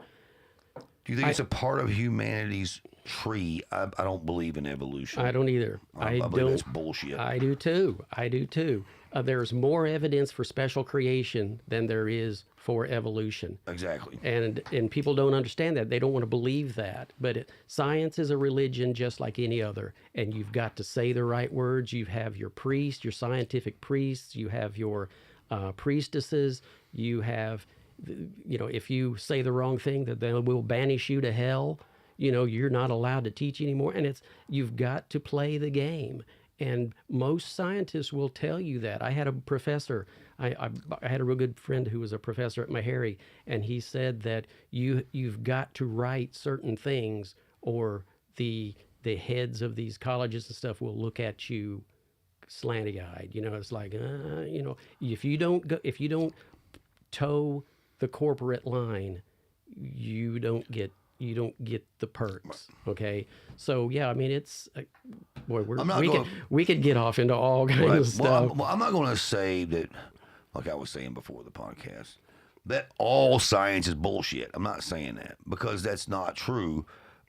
Do you think it's a part of humanity's tree? I don't believe in evolution. I don't either. I believe that's bullshit. I do too. I do too. There's more evidence for special creation than there is for evolution. Exactly. And people don't understand that. They don't want to believe that. But science is a religion just like any other. And you've got to say the right words. You have your priests, your scientific priests. You have your priestesses. You have, if you say the wrong thing, that they will banish you to hell. You're not allowed to teach anymore. And you've got to play the game. And most scientists will tell you that. I had a professor, I had a real good friend who was a professor at Meharry, and he said that you've got to write certain things, or the heads of these colleges and stuff will look at you slanty-eyed. It's like, if you don't toe the corporate line, you don't get the perks. Okay, so yeah, I mean, it's boy, we could get off into all kinds of stuff. I'm not going to say that, like I was saying before the podcast, that all science is bullshit. I'm not saying that, because that's not true.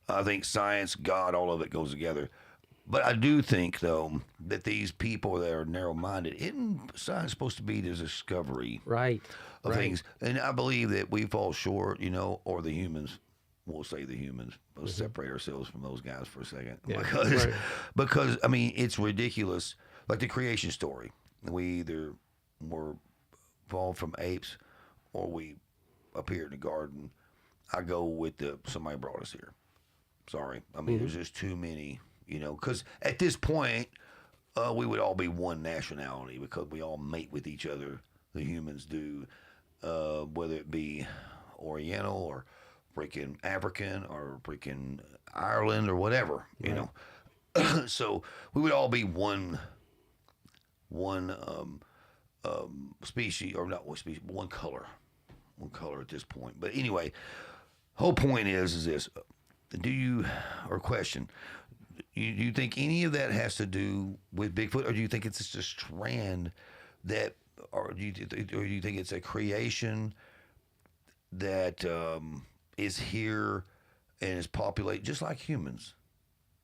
I think science, God, all of it goes together. But I do think, though, that these people that are narrow-minded, isn't science supposed to be the discovery of things? And I believe that we fall short, or the humans. We'll say the humans. We'll separate ourselves from those guys for a second. Yeah, because, I mean, it's ridiculous. Like the creation story. We either were evolved from apes or we appeared in the garden. I go with somebody brought us here. Sorry. I mean, there's just too many, because at this point, we would all be one nationality because we all mate with each other. The humans do, whether it be Oriental or freaking African or freaking Ireland or whatever, you know. So we would all be one species, or not one species, but one color at this point. But anyway, whole point is this: question? Do you think any of that has to do with Bigfoot, or do you think it's just a strand that, or do you think it's a creation that is here and is populated just like humans?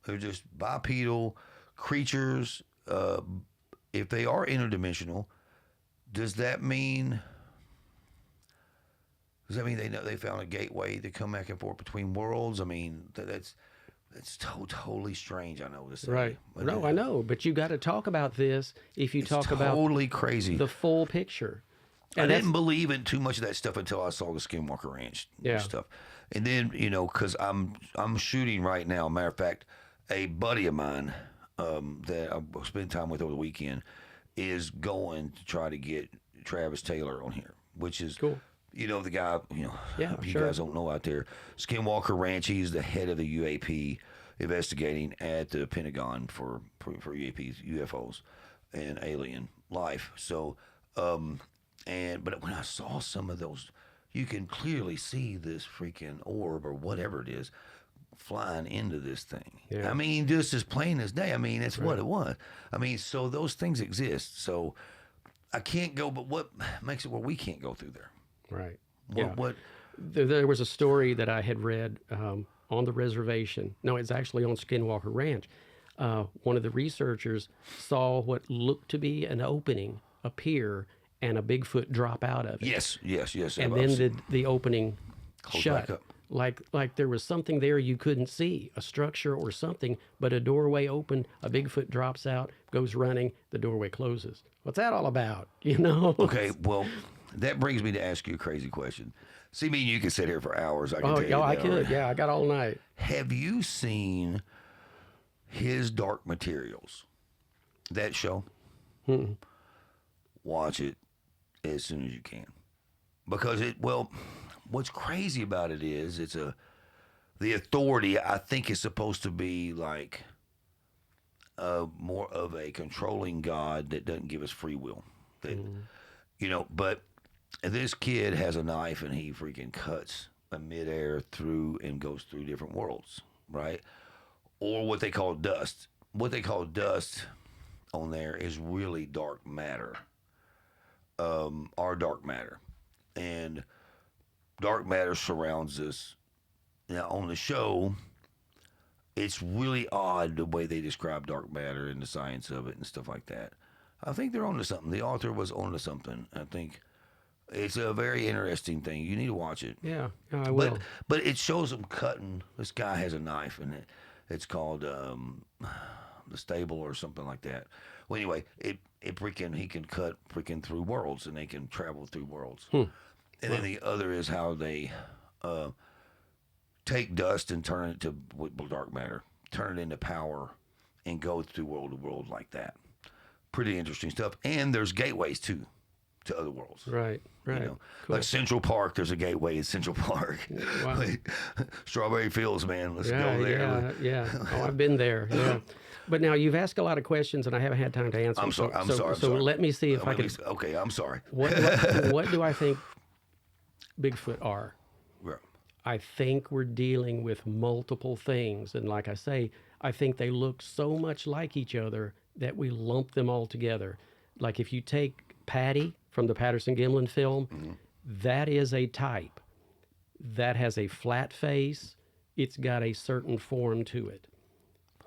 They're just bipedal creatures. If they are interdimensional, does that mean they found a gateway to come back and forth between worlds? I mean, that's totally strange. I know to say. Right. No, I know, but you got to talk about this if you talk about totally crazy the full picture. And I didn't believe in too much of that stuff until I saw the Skinwalker Ranch stuff. And then, because I'm shooting right now. Matter of fact, a buddy of mine that I spent time with over the weekend is going to try to get Travis Taylor on here, which is cool. The guy, you guys don't know out there, Skinwalker Ranch, he's the head of the UAP investigating at the Pentagon for UAPs, UFOs, and alien life. So, but when I saw some of those, you can clearly see this freaking orb or whatever it is flying into this thing. Yeah. I mean, just as plain as day. I mean, that's what it was. I mean, so those things exist. So I can't go, but what makes it where we can't go through there? Right. What? There was a story that I had read on the reservation. No, it's actually on Skinwalker Ranch. One of the researchers saw what looked to be an opening appear and a Bigfoot drop out of it. Yes. And then the opening shut. Back up. Like there was something there you couldn't see, a structure or something, but a doorway opened, a Bigfoot drops out, goes running, the doorway closes. What's that all about? Okay, well, that brings me to ask you a crazy question. See, me and you can sit here for hours. I can tell you I could. Yeah, I got all night. Have you seen his Dark Materials? That show? Watch it as soon as you can. Because what's crazy about it is the authority, I think, is supposed to be like more of a controlling God that doesn't give us free will. That, but this kid has a knife and he freaking cuts a midair through and goes through different worlds, right? Or what they call dust. What they call dust on there is really dark matter. Our dark matter. And dark matter surrounds us Now on the show, it's really odd the way they describe dark matter and the science of it and stuff like that. I think they're onto something. The author was onto something. I think it's a very interesting thing. You need to watch it. Yeah, I will. But it shows them cutting. This guy has a knife, and it's called the stable or something like that. Well, anyway, it freaking he can cut freaking through worlds, and they can travel through worlds. And then the other is how they take dust and turn it to dark matter, turn it into power, and go through world to world like that. Pretty interesting stuff. And there's gateways too to other worlds. Right. You know, Cool. like Central Park, there's a gateway in Central Park. Wow. Like, Strawberry Fields, man. Let's Yeah, go there. yeah. Oh, I've been there. Yeah. But now you've asked a lot of questions, and I haven't had time to answer. I'm them. sorry. I'm So sorry. let me see if I can. Okay, I'm sorry. What do I think Bigfoot are? Right. I think we're dealing with multiple things, and like I say, I think they look so much like each other that we lump them all together. Like if you take Patty from the Patterson-Gimlin film, that is a type that has a flat face. It's got a certain form to it.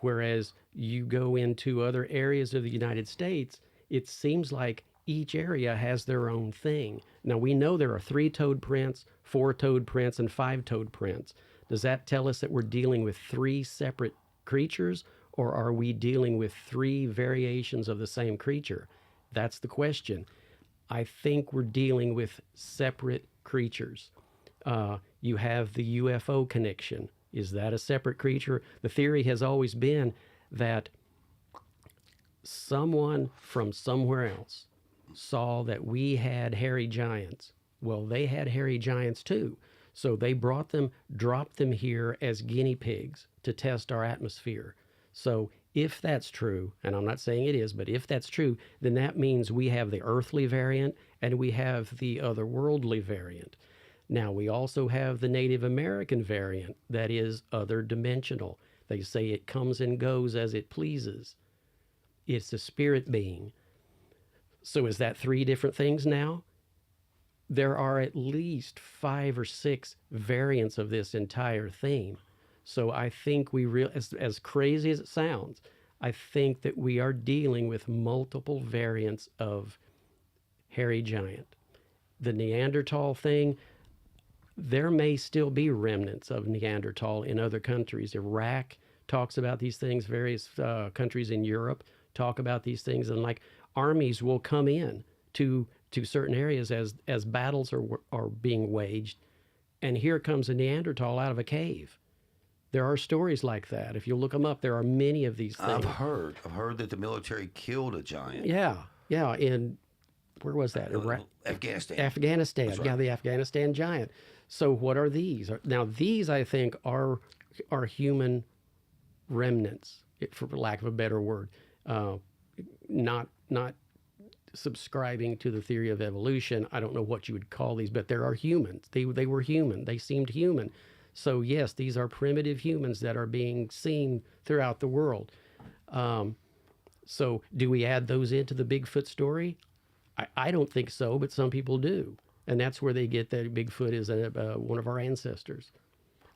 Whereas you go into other areas of the United States, it seems like each area has their own thing. Now, we know there are 3-toed prints, 4-toed prints, and 5-toed prints. Does that tell us that we're dealing with 3 separate creatures, or are we dealing with 3 variations of the same creature? That's the question. I think we're dealing with separate creatures. You have the UFO connection. Is that a separate creature? The theory has always been that someone from somewhere else saw that we had hairy giants. Well, they had hairy giants too. So they brought them, dropped them here as guinea pigs to test our atmosphere. So if that's true, and I'm not saying it is, but if that's true, then that means we have the earthly variant and we have the otherworldly variant. Now, we also have the Native American variant that is other dimensional. They say it comes and goes as it pleases. It's a spirit being. So is that 3 different things now? There are at least 5 or 6 variants of this entire theme. So I think as crazy as it sounds, I think that we are dealing with multiple variants of hairy giant. The Neanderthal thing, there may still be remnants of Neanderthal in other countries. Iraq talks about these things. Various countries in Europe talk about these things. And like armies will come in to certain areas as battles are being waged. And here comes a Neanderthal out of a cave. There are stories like that. If you look them up, there are many of these things. I've heard that the military killed a giant. Yeah. In, where was that? Iraq? Afghanistan. That's right. Yeah, the Afghanistan giant. So what are these? Now, these, I think, are human remnants, for lack of a better word. Not subscribing to the theory of evolution. I don't know what you would call these, but there are humans. They were human. They seemed human. So yes, these are primitive humans that are being seen throughout the world. So do we add those into the Bigfoot story? I don't think so, but some people do. And that's where they get that Bigfoot is one of our ancestors.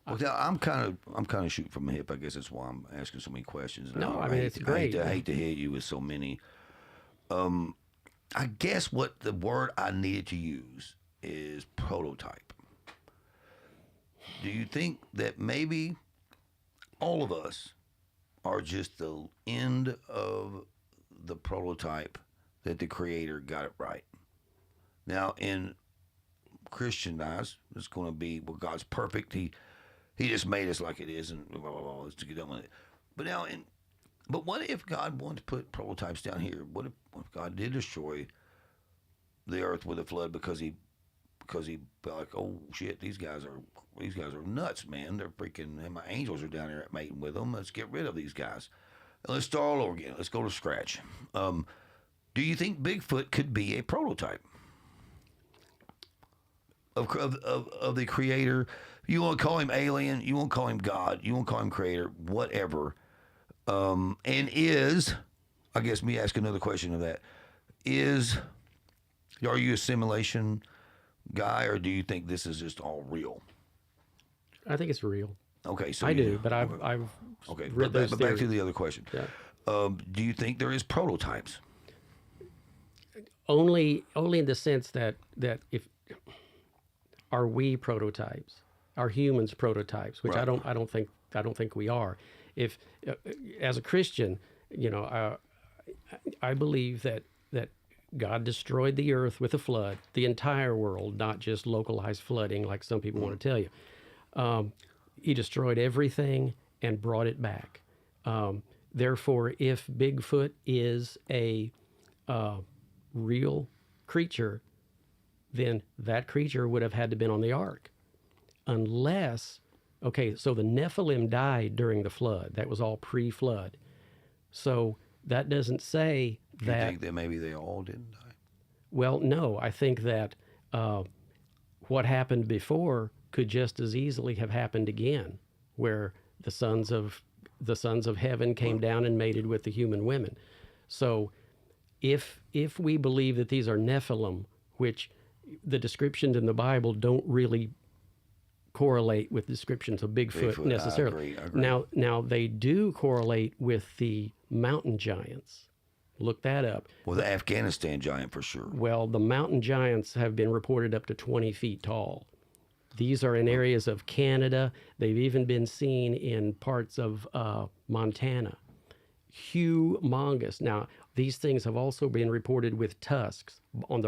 Well, now, I'm kind of shooting from the hip. I guess that's why I'm asking so many questions. No, I mean, it's great. I hate to hit you with so many. I guess what the word I needed to use is prototype. Do you think that maybe all of us are just the end of the prototype that the Creator got it right? Now, in Christian eyes, it's going to be, well, God's perfect. He just made us like it is, and blah, blah, blah, let's get done with it. But what if God wanted to put prototypes down here? What if God did destroy the earth with a flood because he felt like, oh shit, these guys are nuts, man. They're freaking, and my angels are down there mating with them. Let's get rid of these guys. And let's start all over again. Let's go to scratch. Do you think Bigfoot could be a prototype of the Creator? You want to call him alien? You want to call him God? You want to call him Creator? Whatever. And I guess me ask another question of that, are you a simulation guy, or do you think this is just all real? I think it's real. Okay, so I do, but I've okay. read But those back to theories. the other question. Yeah. Do you think there is prototypes? Only in the sense that if are we prototypes? Are humans prototypes? Which Right. I don't think we are. If as a Christian, I believe that God destroyed the earth with a flood, the entire world, not just localized flooding like some people want to tell you. He destroyed everything and brought it back. Therefore, if Bigfoot is a real creature, then that creature would have had to been on the ark. Unless, okay, so the Nephilim died during the flood. That was all pre-flood. So that doesn't say You that. think that maybe they all didn't die? Well, no, I think that what happened before could just as easily have happened again, where the sons of heaven came down and mated with the human women. So if we believe that these are Nephilim, which the descriptions in the Bible don't really correlate with descriptions of Bigfoot necessarily. I agree. Now they do correlate with the mountain giants. Look that up. Well, the Afghanistan giant for sure. Well, the mountain giants have been reported up to 20 feet tall. These are in areas of Canada. They've even been seen in parts of Montana. Humongous. Now, these things have also been reported with tusks. On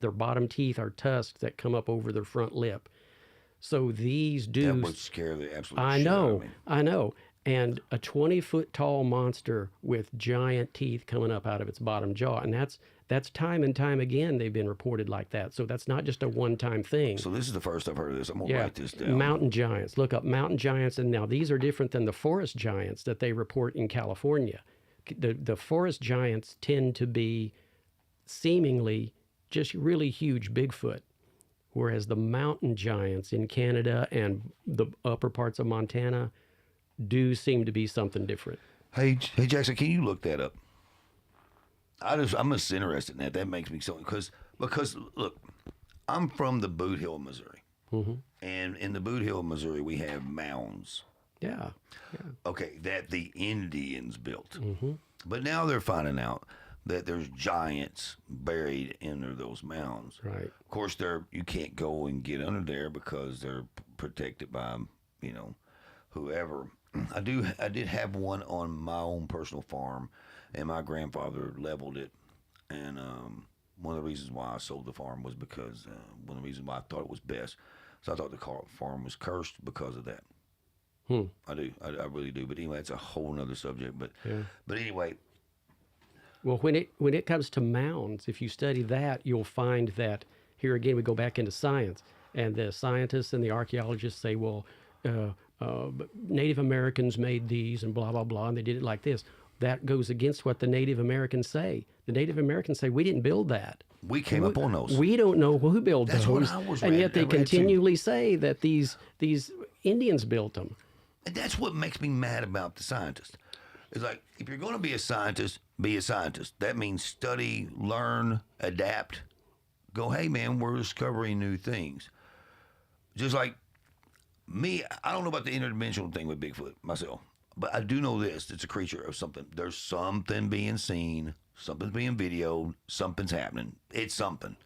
their bottom teeth are tusks that come up over their front lip. So these do. That would scare the absolute I shit out know, of me. I know. And a 20-foot tall monster with giant teeth coming up out of its bottom jaw. And that's time and time again they've been reported like that. So that's not just a one-time thing. So this is the first I've heard of this. I'm gonna write this down. Mountain giants. Look up mountain giants. And now these are different than the forest giants that they report in California. The forest giants tend to be seemingly just really huge Bigfoot, whereas the mountain giants in Canada and the upper parts of Montana do seem to be something different. Hey Jackson, can you look that up? I'm just interested in that. That makes me so because look, I'm from the Boot Hill, Missouri, and in the Boot Hill, Missouri, we have mounds. Yeah. Okay, that the Indians built, but now they're finding out that there's giants buried under those mounds. Right. Of course, you can't go and get under there because they're protected by whoever. I did have one on my own personal farm, and my grandfather leveled it. And one of the reasons why I sold the farm was because one of the reasons why I thought it was best. So I thought the farm was cursed because of that. I do. I really do. But anyway, it's a whole nother subject. But anyway. Well, when it comes to mounds, if you study that, you'll find that here again we go back into science, and the scientists and the archaeologists say, well, Native Americans made these and blah blah blah, and they did it like this. That goes against what the Native Americans say. The Native Americans say we didn't build that. We came up on those. We don't know who built That's those, what I was and read- yet I they read too. continually say that these Indians built them. And that's what makes me mad about the scientists. It's like, if you're going to be a scientist, be a scientist. That means study, learn, adapt. Go, hey, man, we're discovering new things. Just like me, I don't know about the interdimensional thing with Bigfoot myself, but I do know this. It's a creature of something. There's something being seen, something's being videoed, something's happening. It's something.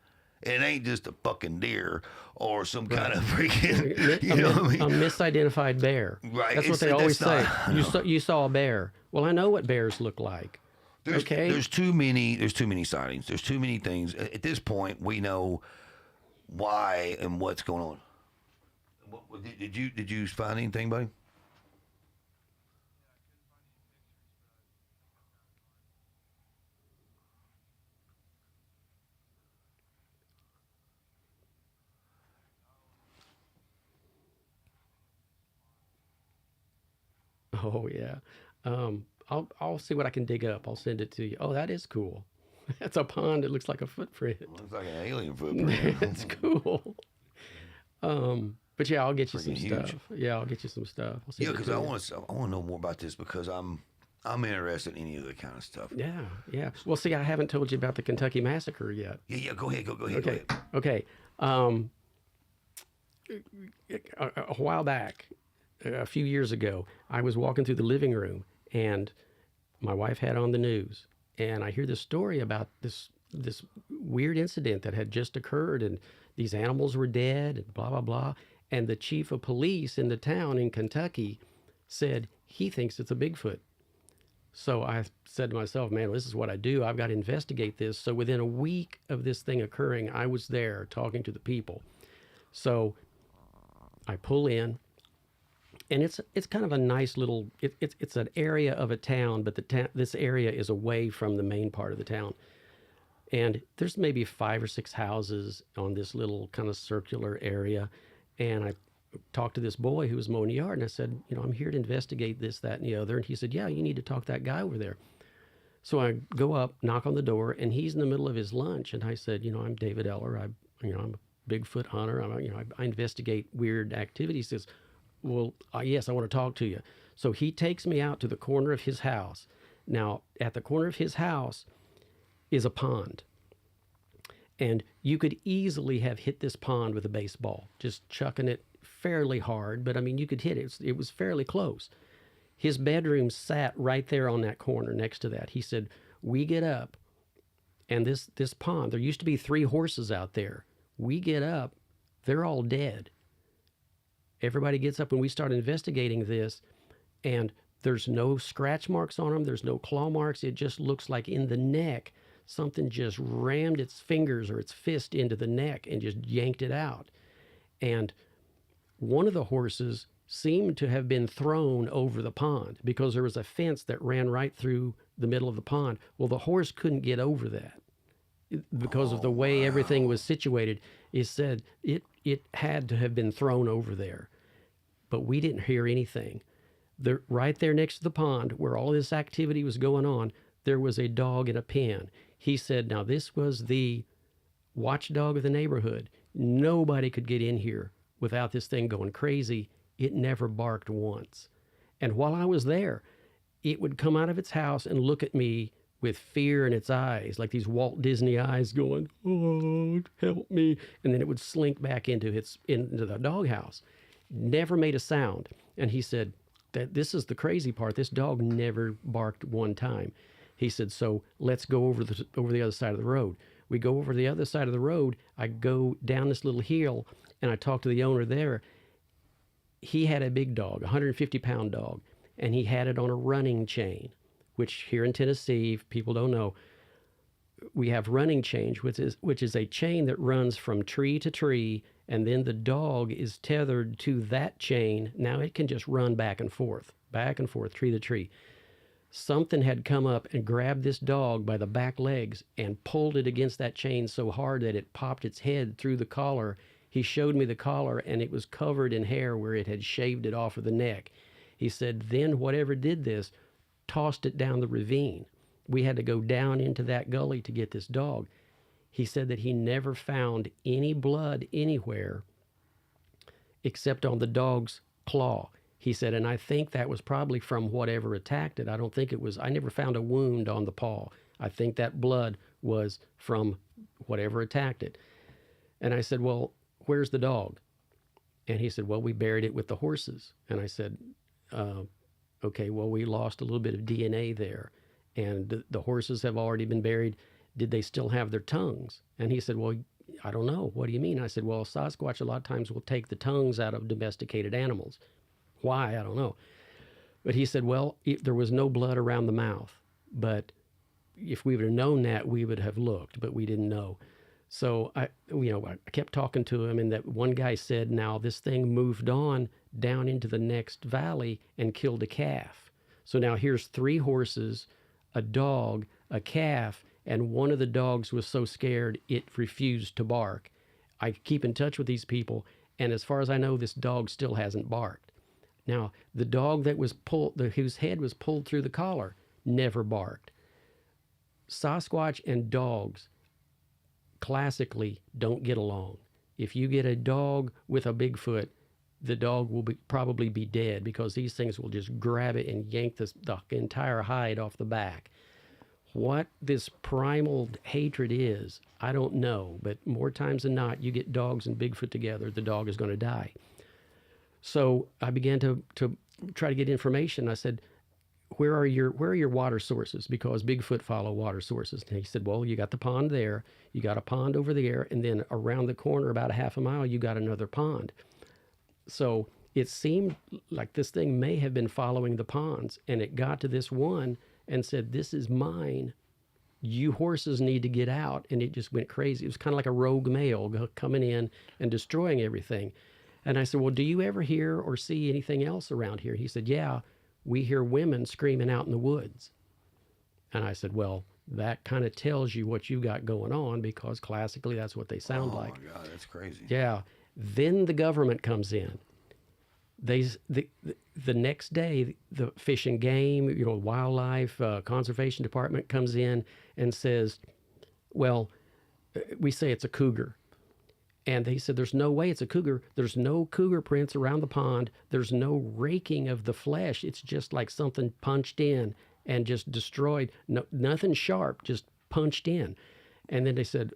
It ain't just a fucking deer or some kind of freaking, you know what I mean? A misidentified bear. Right. That's what they That's always say. not- You saw a bear. Well, I know what bears look like. There's too many sightings. There's too many things. At this point, we know why and what's going on. Did you find anything, buddy? Oh yeah. I'll see what I can dig up. I'll send it to you. Oh, that is cool. That's a pond. It looks like a footprint. Looks like an alien footprint. That's cool. But yeah, I'll get you some Freaking huge. stuff. Yeah, I'll get you some stuff. I'll send Yeah, it because to I you. want to know more about this because I'm interested in any of that kind of stuff. Yeah. Well, see, I haven't told you about the Kentucky Massacre yet. Yeah. Go ahead. Go ahead. Okay. a while back, a few years ago, I was walking through the living room and my wife had on the news, and I hear this story about this weird incident that had just occurred, and these animals were dead, and blah blah blah. And the chief of police in the town in Kentucky said he thinks it's a Bigfoot. So I said to myself, man, this is what I do. I've got to investigate this. So within a week of this thing occurring, I was there talking to the people. So I pull in, and it's kind of a nice little, it's an area of a town, but this area is away from the main part of the town. And there's maybe 5 or 6 houses on this little kind of circular area. And I talked to this boy who was mowing the yard, and I said, I'm here to investigate this, that, and the other. And he said, yeah, you need to talk to that guy over there. So I go up, knock on the door, and he's in the middle of his lunch. And I said, I'm David Eller. I'm a Bigfoot hunter. I investigate weird activities. He says, well, yes, I want to talk to you. So he takes me out to the corner of his house. Now, at the corner of his house is a pond. And you could easily have hit this pond with a baseball, just chucking it fairly hard. But I mean, you could hit it. It was fairly close. His bedroom sat right there on that corner next to that. He said, we get up, and this pond, there used to be 3 horses out there. We get up, they're all dead. Everybody gets up, and we start investigating this, and there's no scratch marks on them. There's no claw marks. It just looks like in the neck, something just rammed its fingers or its fist into the neck and just yanked it out. And one of the horses seemed to have been thrown over the pond because there was a fence that ran right through the middle of the pond. Well, the horse couldn't get over that because of the way everything was situated. It said it had to have been thrown over there, but we didn't hear anything. Right there next to the pond where all this activity was going on, there was a dog in a pen. He said, now this was the watchdog of the neighborhood. Nobody could get in here without this thing going crazy. It never barked once. And while I was there, it would come out of its house and look at me with fear in its eyes, like these Walt Disney eyes going, oh, help me. And then it would slink back into the doghouse. Never made a sound. And he said, that this is the crazy part. This dog never barked one time. He said, so let's go over the other side of the road. We go over the other side of the road. I go down this little hill, and I talk to the owner there. He had a big dog, a 150-pound dog, and he had it on a running chain, which here in Tennessee, if people don't know, we have running chains, which is a chain that runs from tree to tree, and then the dog is tethered to that chain. Now it can just run back and forth, tree to tree. Something had come up and grabbed this dog by the back legs and pulled it against that chain so hard that it popped its head through the collar. He showed me the collar, and it was covered in hair where it had shaved it off of the neck. He said, then whatever did this tossed it down the ravine. We had to go down into that gully to get this dog. He said that he never found any blood anywhere except on the dog's claw. He said, and I think that was probably from whatever attacked it. I never found a wound on the paw. I think that blood was from whatever attacked it. And I said, well, where's the dog? And he said, well, we buried it with the horses. And I said, okay, well, we lost a little bit of DNA there. And the horses have already been buried. Did they still have their tongues? And he said, well, I don't know. What do you mean? I said, well, Sasquatch a lot of times will take the tongues out of domesticated animals. Why? I don't know. But he said, well, there was no blood around the mouth. But if we would have known that, we would have looked, but we didn't know. So I kept talking to him, and that one guy said, now this thing moved on down into the next valley and killed a calf. So now here's 3 horses, a dog, a calf, and one of the dogs was so scared it refused to bark. I keep in touch with these people, and as far as I know, this dog still hasn't barked. Now, the dog that was whose head was pulled through the collar, never barked. Sasquatch and dogs classically don't get along. If you get a dog with a Bigfoot, the dog will probably be dead because these things will just grab it and yank the entire hide off the back. What this primal hatred is, I don't know. But more times than not, you get dogs and Bigfoot together, the dog is going to die. So I began to try to get information. I said, where are your water sources? Because Bigfoot follow water sources. And he said, well, you got the pond there, you got a pond over there, and then around the corner, about a half a mile, you got another pond. So it seemed like this thing may have been following the ponds, and it got to this one and said, this is mine. You horses need to get out. And it just went crazy. It was kind of like a rogue male coming in and destroying everything. And I said, well, do you ever hear or see anything else around here? He said, yeah, we hear women screaming out in the woods. And I said, well, that kind of tells you what you got going on, because classically that's what they sound like. Oh, my God, that's crazy. Yeah. Then the government comes in. The next day, the Fish and Game, Wildlife Conservation Department comes in and says, well, we say it's a cougar. And they said, there's no way it's a cougar. There's no cougar prints around the pond. There's no raking of the flesh. It's just like something punched in and just destroyed. No, nothing sharp, just punched in. And then they said,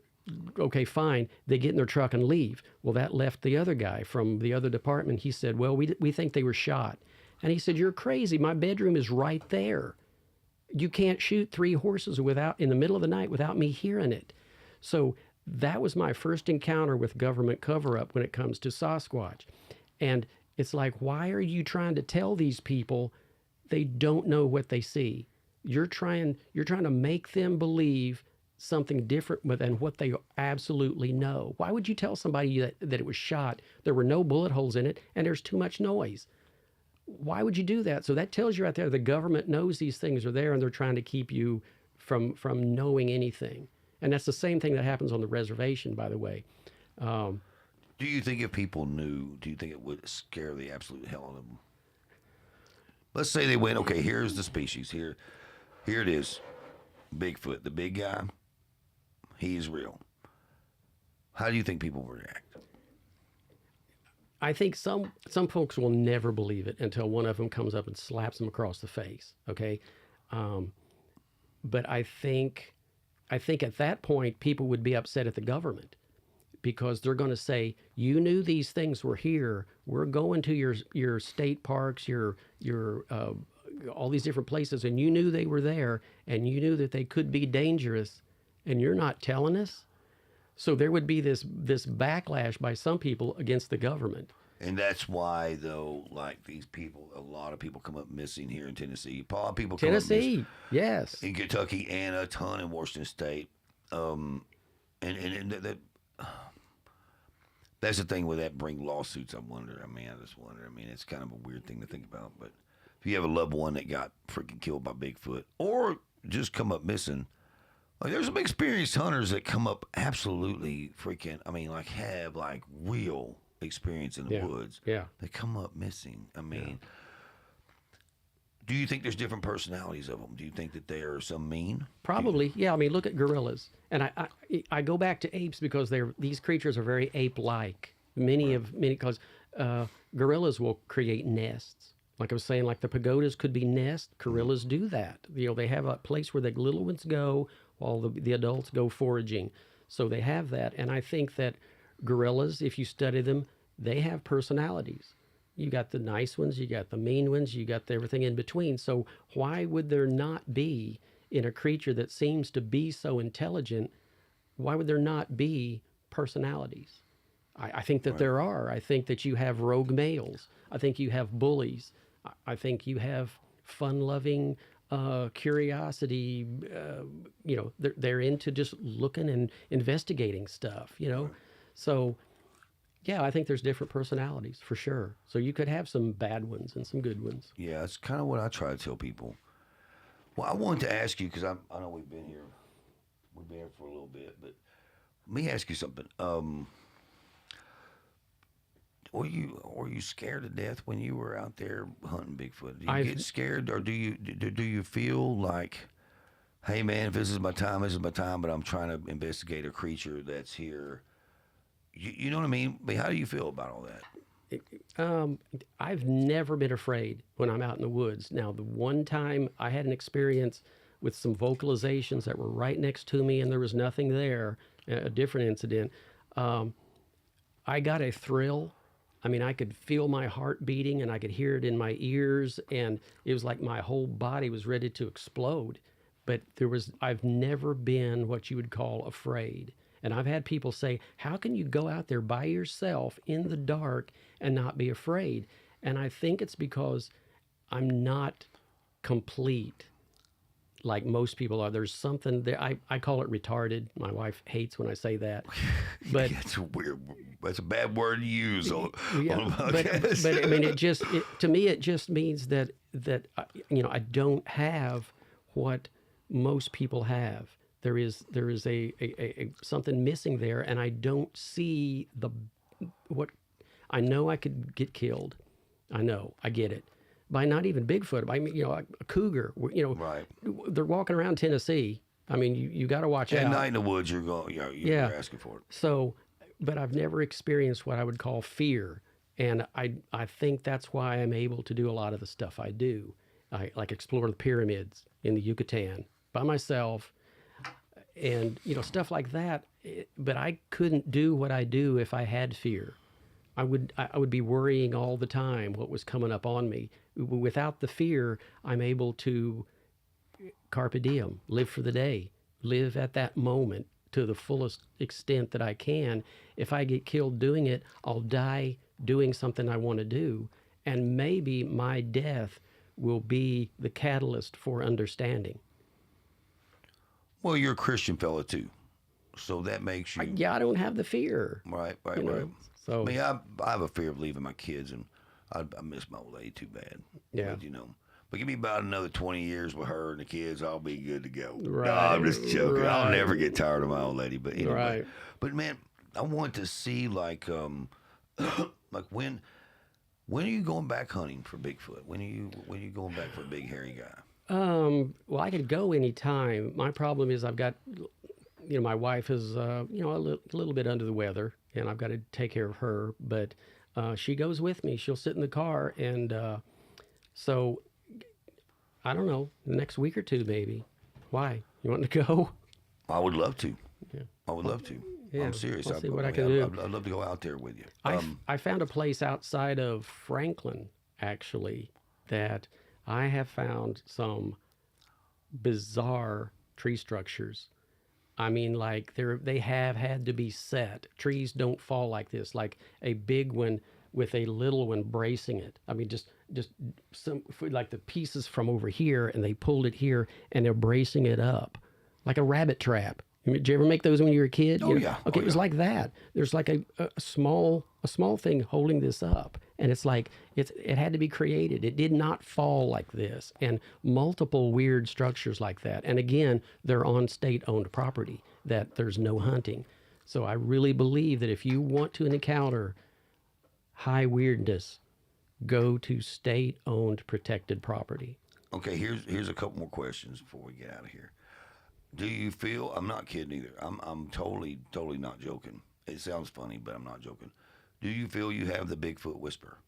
okay, fine. They get in their truck and leave. Well, that left the other guy from the other department. He said, well, we think they were shot. And he said, you're crazy. My bedroom is right there. You can't shoot 3 horses in the middle of the night without me hearing it. So that was my first encounter with government cover-up when it comes to Sasquatch. And it's like, why are you trying to tell these people they don't know what they see? You're trying to make them believe something different than what they absolutely know. Why would you tell somebody that it was shot, there were no bullet holes in it, and there's too much noise? Why would you do that? So that tells you right there the government knows these things are there, and they're trying to keep you from knowing anything. And that's the same thing that happens on the reservation, by the way. Do you think if people knew, do you think it would scare the absolute hell out of them? Let's say they went, okay, here's the species. Here it is. Bigfoot, the big guy. He is real. How do you think people would react? I think some folks will never believe it until one of them comes up and slaps them across the face, okay? But I think at that point, people would be upset at the government, because they're going to say, you knew these things were here. We're going to your state parks, your all these different places, and you knew they were there, and you knew that they could be dangerous, and you're not telling us? So there would be this backlash by some people against the government. And that's why, though, like these people, a lot of people come up missing here in Tennessee. A lot of people come up missing yes, in Kentucky, and a ton in Washington State. And that's the thing with that bring lawsuits. I just wonder. I mean, it's kind of a weird thing to think about. But if you have a loved one that got freaking killed by Bigfoot, or just come up missing, like there's some experienced hunters that come up absolutely freaking. I mean, like have like real experience in the woods. Yeah. They come up missing. I mean, do you think there's different personalities of them? Do you think that they are some mean? Probably. Yeah. I mean, look at gorillas. And I go back to apes because these creatures are very ape-like. Because gorillas will create nests. Like I was saying, like the pagodas could be nests. Gorillas do that. They have a place where the little ones go while the adults go foraging. So they have that. And I think that gorillas, if you study them, they have personalities. You got the nice ones, you got the mean ones, you got everything in between. So why would there not be, in a creature that seems to be so intelligent, why would there not be personalities? I think that there are. I think that you have rogue males. I think you have bullies. I think you have fun-loving curiosity. They're into just looking and investigating stuff, So, yeah, I think there's different personalities for sure. So you could have some bad ones and some good ones. Yeah, it's kind of what I try to tell people. Well, I wanted to ask you, because I know we've been here for a little bit, but let me ask you something. Were you scared to death when you were out there hunting Bigfoot? Do you get scared, or do you feel like, hey man, if this is my time, but I'm trying to investigate a creature that's here? You know what I mean? How do you feel about all that? I've never been afraid when I'm out in the woods. Now, the one time I had an experience with some vocalizations that were right next to me, and there was nothing there. A different incident. I got a thrill. I mean, I could feel my heart beating and I could hear it in my ears, and it was like my whole body was ready to explode. But I've never been what you would call afraid. And I've had people say, how can you go out there by yourself in the dark and not be afraid? And I think it's because I'm not complete like most people are. There's something there. I call it retarded. My wife hates when I say that. But That's a weird. That's a bad word to use on a but podcast. I mean, to me, it just means that I don't have what most people have. There is a something missing there, and I don't see what I know I could get killed. I know, I get it. By not even Bigfoot, by a cougar. Right. They're walking around Tennessee. I mean, you got to watch At out. night in the woods, you're asking for it. So, but I've never experienced what I would call fear, and I think that's why I'm able to do a lot of the stuff I do. I like explore the pyramids in the Yucatan by myself, and stuff like that. But I couldn't do what I do if I had fear. I would be worrying all the time what was coming up on me. Without the fear, I'm able to carpe diem, live for the day, live at that moment to the fullest extent that I can. If I get killed doing it, I'll die doing something I want to do, and maybe my death will be the catalyst for understanding. Well, you're a Christian fella too, so that makes you Yeah, I don't have the fear. right. So I mean, I have a fear of leaving my kids, and I miss my old lady too bad. Yeah. But give me about another 20 years with her and the kids, I'll be good to go. Right. No, I'm just joking. I'll Right. never get tired of my old lady. But anyway, Right. but man, I want to see like like when are you going back hunting for Bigfoot? When are you going back for a big hairy guy? Well, I could go anytime. My problem is I've got, my wife is, a little bit under the weather, and I've got to take care of her. But she goes with me. She'll sit in the car, and so I don't know, the next week or two maybe. Why? You want to go? I would love to. Yeah. I would love to. Yeah, I'm serious. I'll see what I can do. I'd love to go out there with you. I found a place outside of Franklin, actually, that I have found some bizarre tree structures. I mean, like they have had to be set. Trees don't fall like this, like a big one with a little one bracing it. I mean, just some like the pieces from over here, and they pulled it here, and they're bracing it up like a rabbit trap. Did you ever make those when you were a kid? Oh, yeah. Okay, Oh, it was yeah. like that. There's like a small thing holding this up, and it's like it had to be created. It did not fall like this, and multiple weird structures like that. And again, they're on state-owned property that there's no hunting. So I really believe that if you want to encounter high weirdness, go to state-owned protected property. Okay, here's a couple more questions before we get out of here. Do you feel? I'm not kidding either. I'm totally not joking. It sounds funny, but I'm not joking. Do you feel you have the Bigfoot whisper?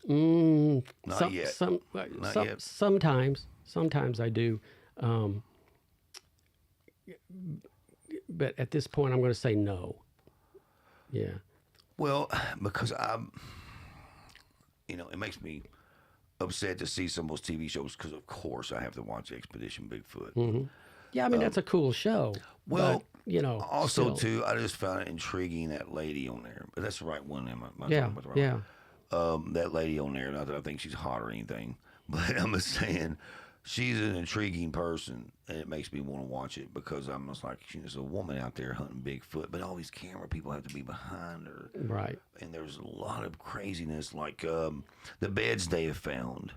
Not yet. Not yet. Sometimes I do. But at this point, I'm going to say no. Yeah. Well, because it makes me upset to see some of those TV shows because, of course, I have to watch Expedition Bigfoot. Yeah, I mean, that's a cool show. Well, but, also, still. too, I just found it intriguing, that lady on there. But that's the right one, am I? Yeah, talking about the right yeah. one? That lady on there, not that I think she's hot or anything, but I'm just saying she's an intriguing person, and it makes me want to watch it because I'm just like, she's a woman out there hunting Bigfoot, but all these camera people have to be behind her. Right. And there's a lot of craziness, like the beds they have found.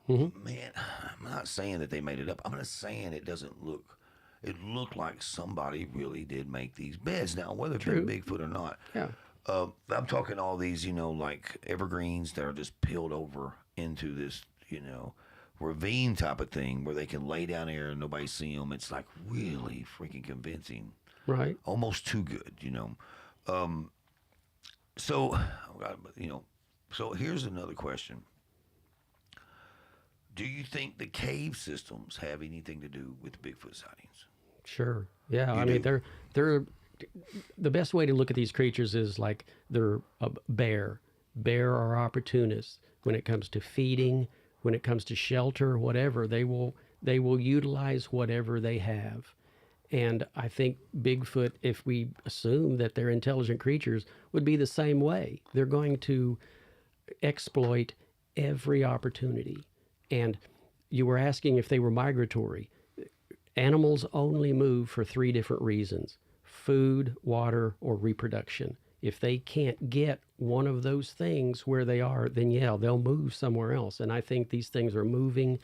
Man, I'm not saying that they made it up. I'm just saying it doesn't look. It looked like somebody really did make these beds. Now, whether it's been Bigfoot or not, Yeah. I'm talking all these, like evergreens that are just peeled over into this, ravine type of thing where they can lay down there and nobody see them. It's like really freaking convincing, Right. almost too good, So, so here's another question. Do you think the cave systems have anything to do with Bigfoot sightings? Sure. Yeah. I do? mean, they're the best way to look at these creatures is like they're a bear. Bear are opportunists when it comes to feeding, when it comes to shelter, whatever. They will utilize whatever they have. And I think Bigfoot, if we assume that they're intelligent creatures, would be the same way. They're going to exploit every opportunity. And you were asking if they were migratory. Animals only move for three different reasons: food, water, or reproduction. If they can't get one of those things where they are, then yeah, they'll move somewhere else. And I think these things are moving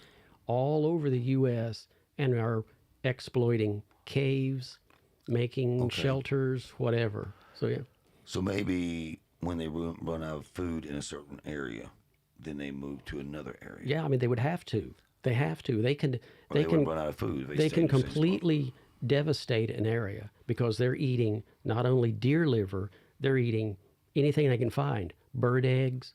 all over the U.S. and are exploiting caves, making shelters, whatever. So yeah. So maybe when they run out of food in a certain area, then they move to another area. Yeah, I mean they would have to. They have to. They can. Or they can run out of food. They can completely devastate an area because they're eating not only deer liver, they're eating anything they can find: bird eggs,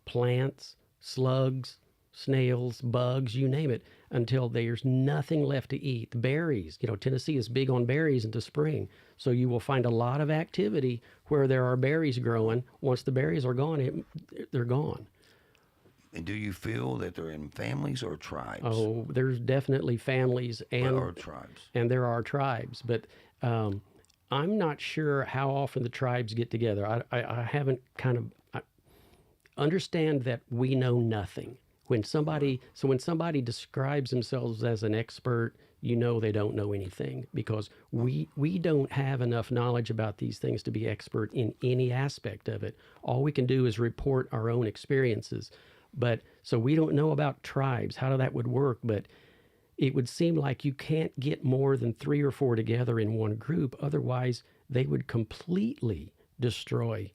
plants, slugs, snails, bugs, you name it, until there's nothing left to eat. Berries, Tennessee is big on berries into spring. So you will find a lot of activity where there are berries growing. Once the berries are gone, they're gone. And do you feel that they're in families or tribes? Oh, there's definitely families or tribes. And there are tribes. But I'm not sure how often the tribes get together. I haven't I understand that we know nothing. When somebody describes themselves as an expert, they don't know anything, because we don't have enough knowledge about these things to be expert in any aspect of it. All we can do is report our own experiences. But so we don't know about tribes, how that would work, but it would seem like you can't get more than 3 or 4 together in one group. Otherwise, they would completely destroy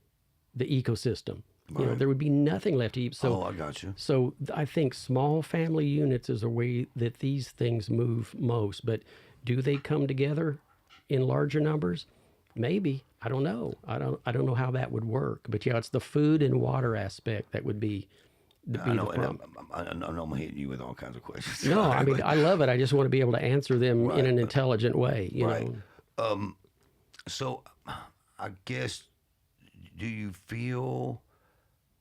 the ecosystem. Right. There would be nothing left to eat. So, I got you. So I think small family units is a way that these things move most. But do they come together in larger numbers? Maybe. I don't know. I don't know how that would work. But yeah, it's the food and water aspect that would be. I know, and I'm hitting you with all kinds of questions. No, I mean, I love it. I just want to be able to answer them in an intelligent way. You know. So, I guess, do you feel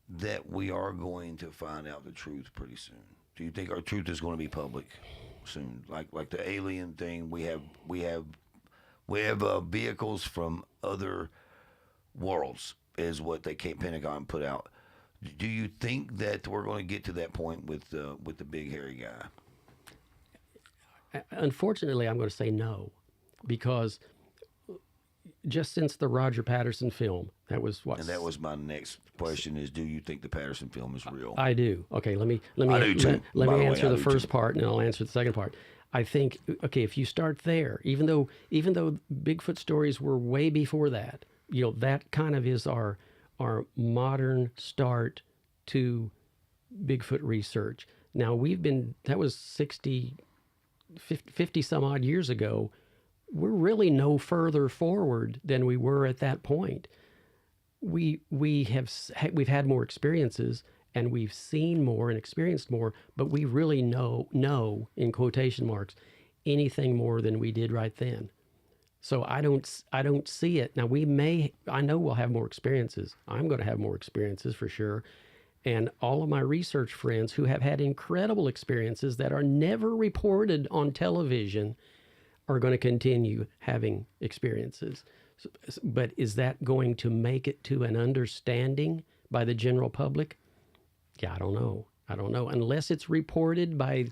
that we are going to find out the truth pretty soon? Do you think our truth is going to be public soon? Like the alien thing, we have vehicles from other worlds, is what the Pentagon put out. Do you think that we're going to get to that point with the big hairy guy? Unfortunately, I'm going to say no, because just since the Roger Patterson film, that was what. And that was my next question: is do you think the Patterson film is real? I do. Okay, let me answer the first part, and then I'll answer the second part. I think, okay, if you start there, even though Bigfoot stories were way before that, that kind of is our modern start to Bigfoot research. Now that was 50 some odd years ago. We're really no further forward than we were at that point. We've had more experiences, and we've seen more and experienced more, but we really know in quotation marks anything more than we did right then. So I don't see it. Now I know we'll have more experiences. I'm going to have more experiences for sure. And all of my research friends who have had incredible experiences that are never reported on television are going to continue having experiences. But is that going to make it to an understanding by the general public? Yeah, I don't know. Unless it's reported by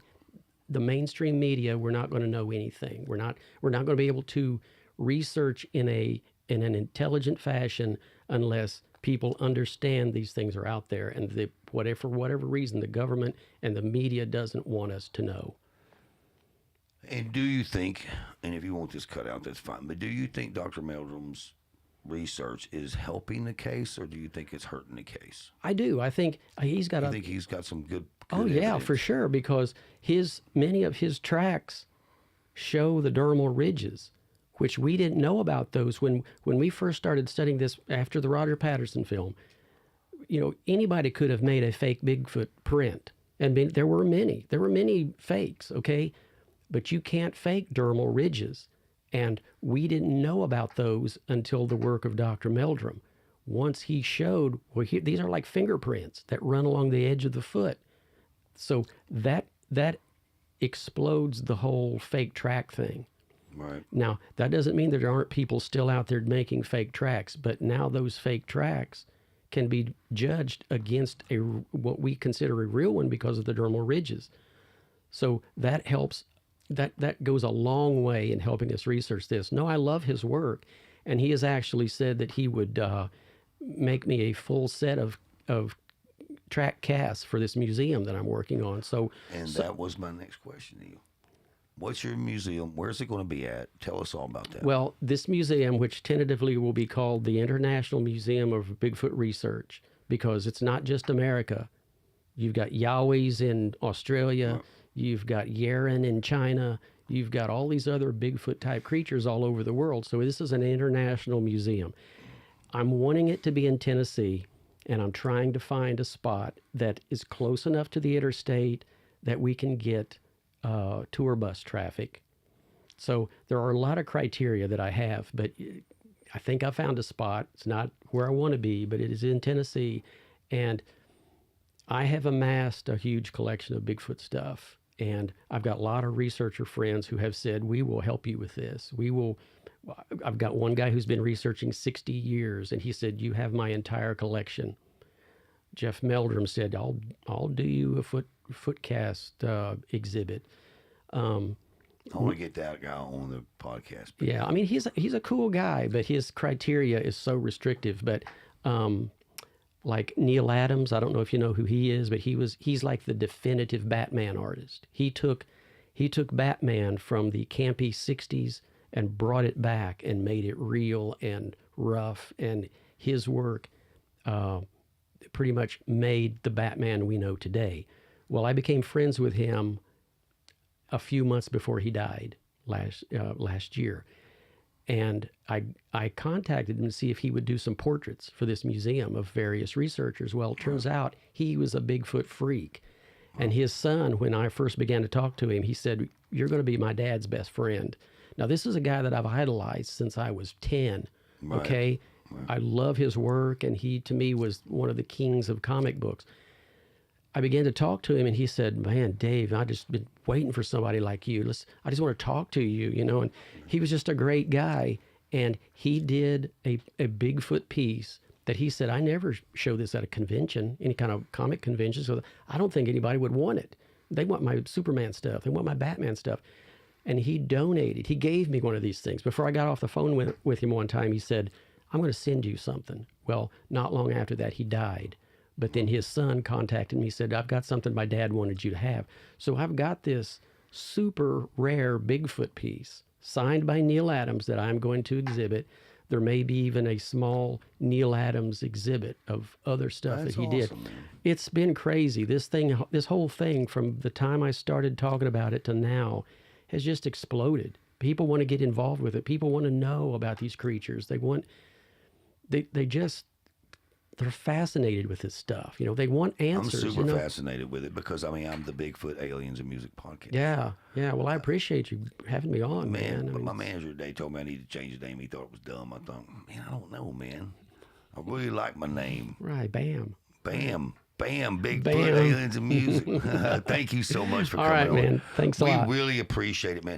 the mainstream media, we're not going to know anything. We're not going to be able to research in an intelligent fashion unless people understand these things are out there, and for whatever reason the government and the media doesn't want us to know. And do you think, and if you want this cut out, that's fine, but do you think Dr. Meldrum's research is helping the case, or do you think it's hurting the case? I do. I think he's got some good oh yeah, evidence? For sure, because many of his tracks show the dermal ridges, which we didn't know about those when we first started studying this after the Roger Patterson film. Anybody could have made a fake Bigfoot print And there were many fakes, okay? But you can't fake dermal ridges. And we didn't know about those until the work of Dr. Meldrum. Once he showed, well, these are like fingerprints that run along the edge of the foot. So that explodes the whole fake track thing. Right. Now, that doesn't mean there aren't people still out there making fake tracks, but now those fake tracks can be judged against what we consider a real one because of the dermal ridges. So that helps. That goes a long way in helping us research this. No, I love his work, and he has actually said that he would make me a full set of track casts for this museum that I'm working on. That was my next question to you. What's your museum? Where's it going to be at? Tell us all about that. Well, this museum, which tentatively will be called the International Museum of Bigfoot Research, because it's not just America. You've got Yowies in Australia. Right. You've got Yeren in China. You've got all these other Bigfoot-type creatures all over the world. So this is an international museum. I'm wanting it to be in Tennessee, and I'm trying to find a spot that is close enough to the interstate that we can get tour bus traffic. So there are a lot of criteria that I have, but I think I found a spot. It's not where I want to be, but it is in Tennessee. And I have amassed a huge collection of Bigfoot stuff. And I've got a lot of researcher friends who have said, we will help you with this. I've got one guy who's been researching 60 years, and he said, you have my entire collection. Jeff Meldrum said, I'll do you a footcast exhibit. I want to get that guy on the podcast. Yeah, I mean, he's a cool guy, but his criteria is so restrictive. But like Neil Adams, I don't know if you know who he is, but he's like the definitive Batman artist. He took Batman from the campy 60s and brought it back and made it real and rough, and his work pretty much made the Batman we know today. Well, I became friends with him a few months before he died last year. And I contacted him to see if he would do some portraits for this museum of various researchers. Well, it turns out he was a Bigfoot freak. And his son, when I first began to talk to him, he said, you're going to be my dad's best friend. Now, this is a guy that I've idolized since I was 10, right. Okay? Right. I love his work, and he, to me, was one of the kings of comic books. I began to talk to him, and he said, man, Dave, I've just been waiting for somebody like you. I just want to talk to you, you know. And he was just a great guy. And he did a Bigfoot piece that he said, I never show this at a convention, any kind of comic convention, so I don't think anybody would want it. They want my Superman stuff. They want my Batman stuff. And he donated. He gave me one of these things. Before I got off the phone with him one time, he said, I'm going to send you something. Well, not long after that, he died. But then his son contacted me, said, I've got something my dad wanted you to have. So I've got this super rare Bigfoot piece signed by Neil Adams that I'm going to exhibit. There may be even a small Neil Adams exhibit of other stuff that he did. Man. It's been crazy. This whole thing, from the time I started talking about it to now, has just exploded. People want to get involved with it. People want to know about these creatures. They're fascinated with this stuff. You know, they want answers. I'm super fascinated with it because, I mean, I'm the Bigfoot Aliens and Music podcast. Yeah. Well, I appreciate you having me on, man. But my manager today told me I needed to change the name. He thought it was dumb. I thought, man, I don't know, man. I really like my name. Right, Bam. Bigfoot Aliens and Music. Thank you so much for coming on. All right, man. Thanks a lot. We really appreciate it, man.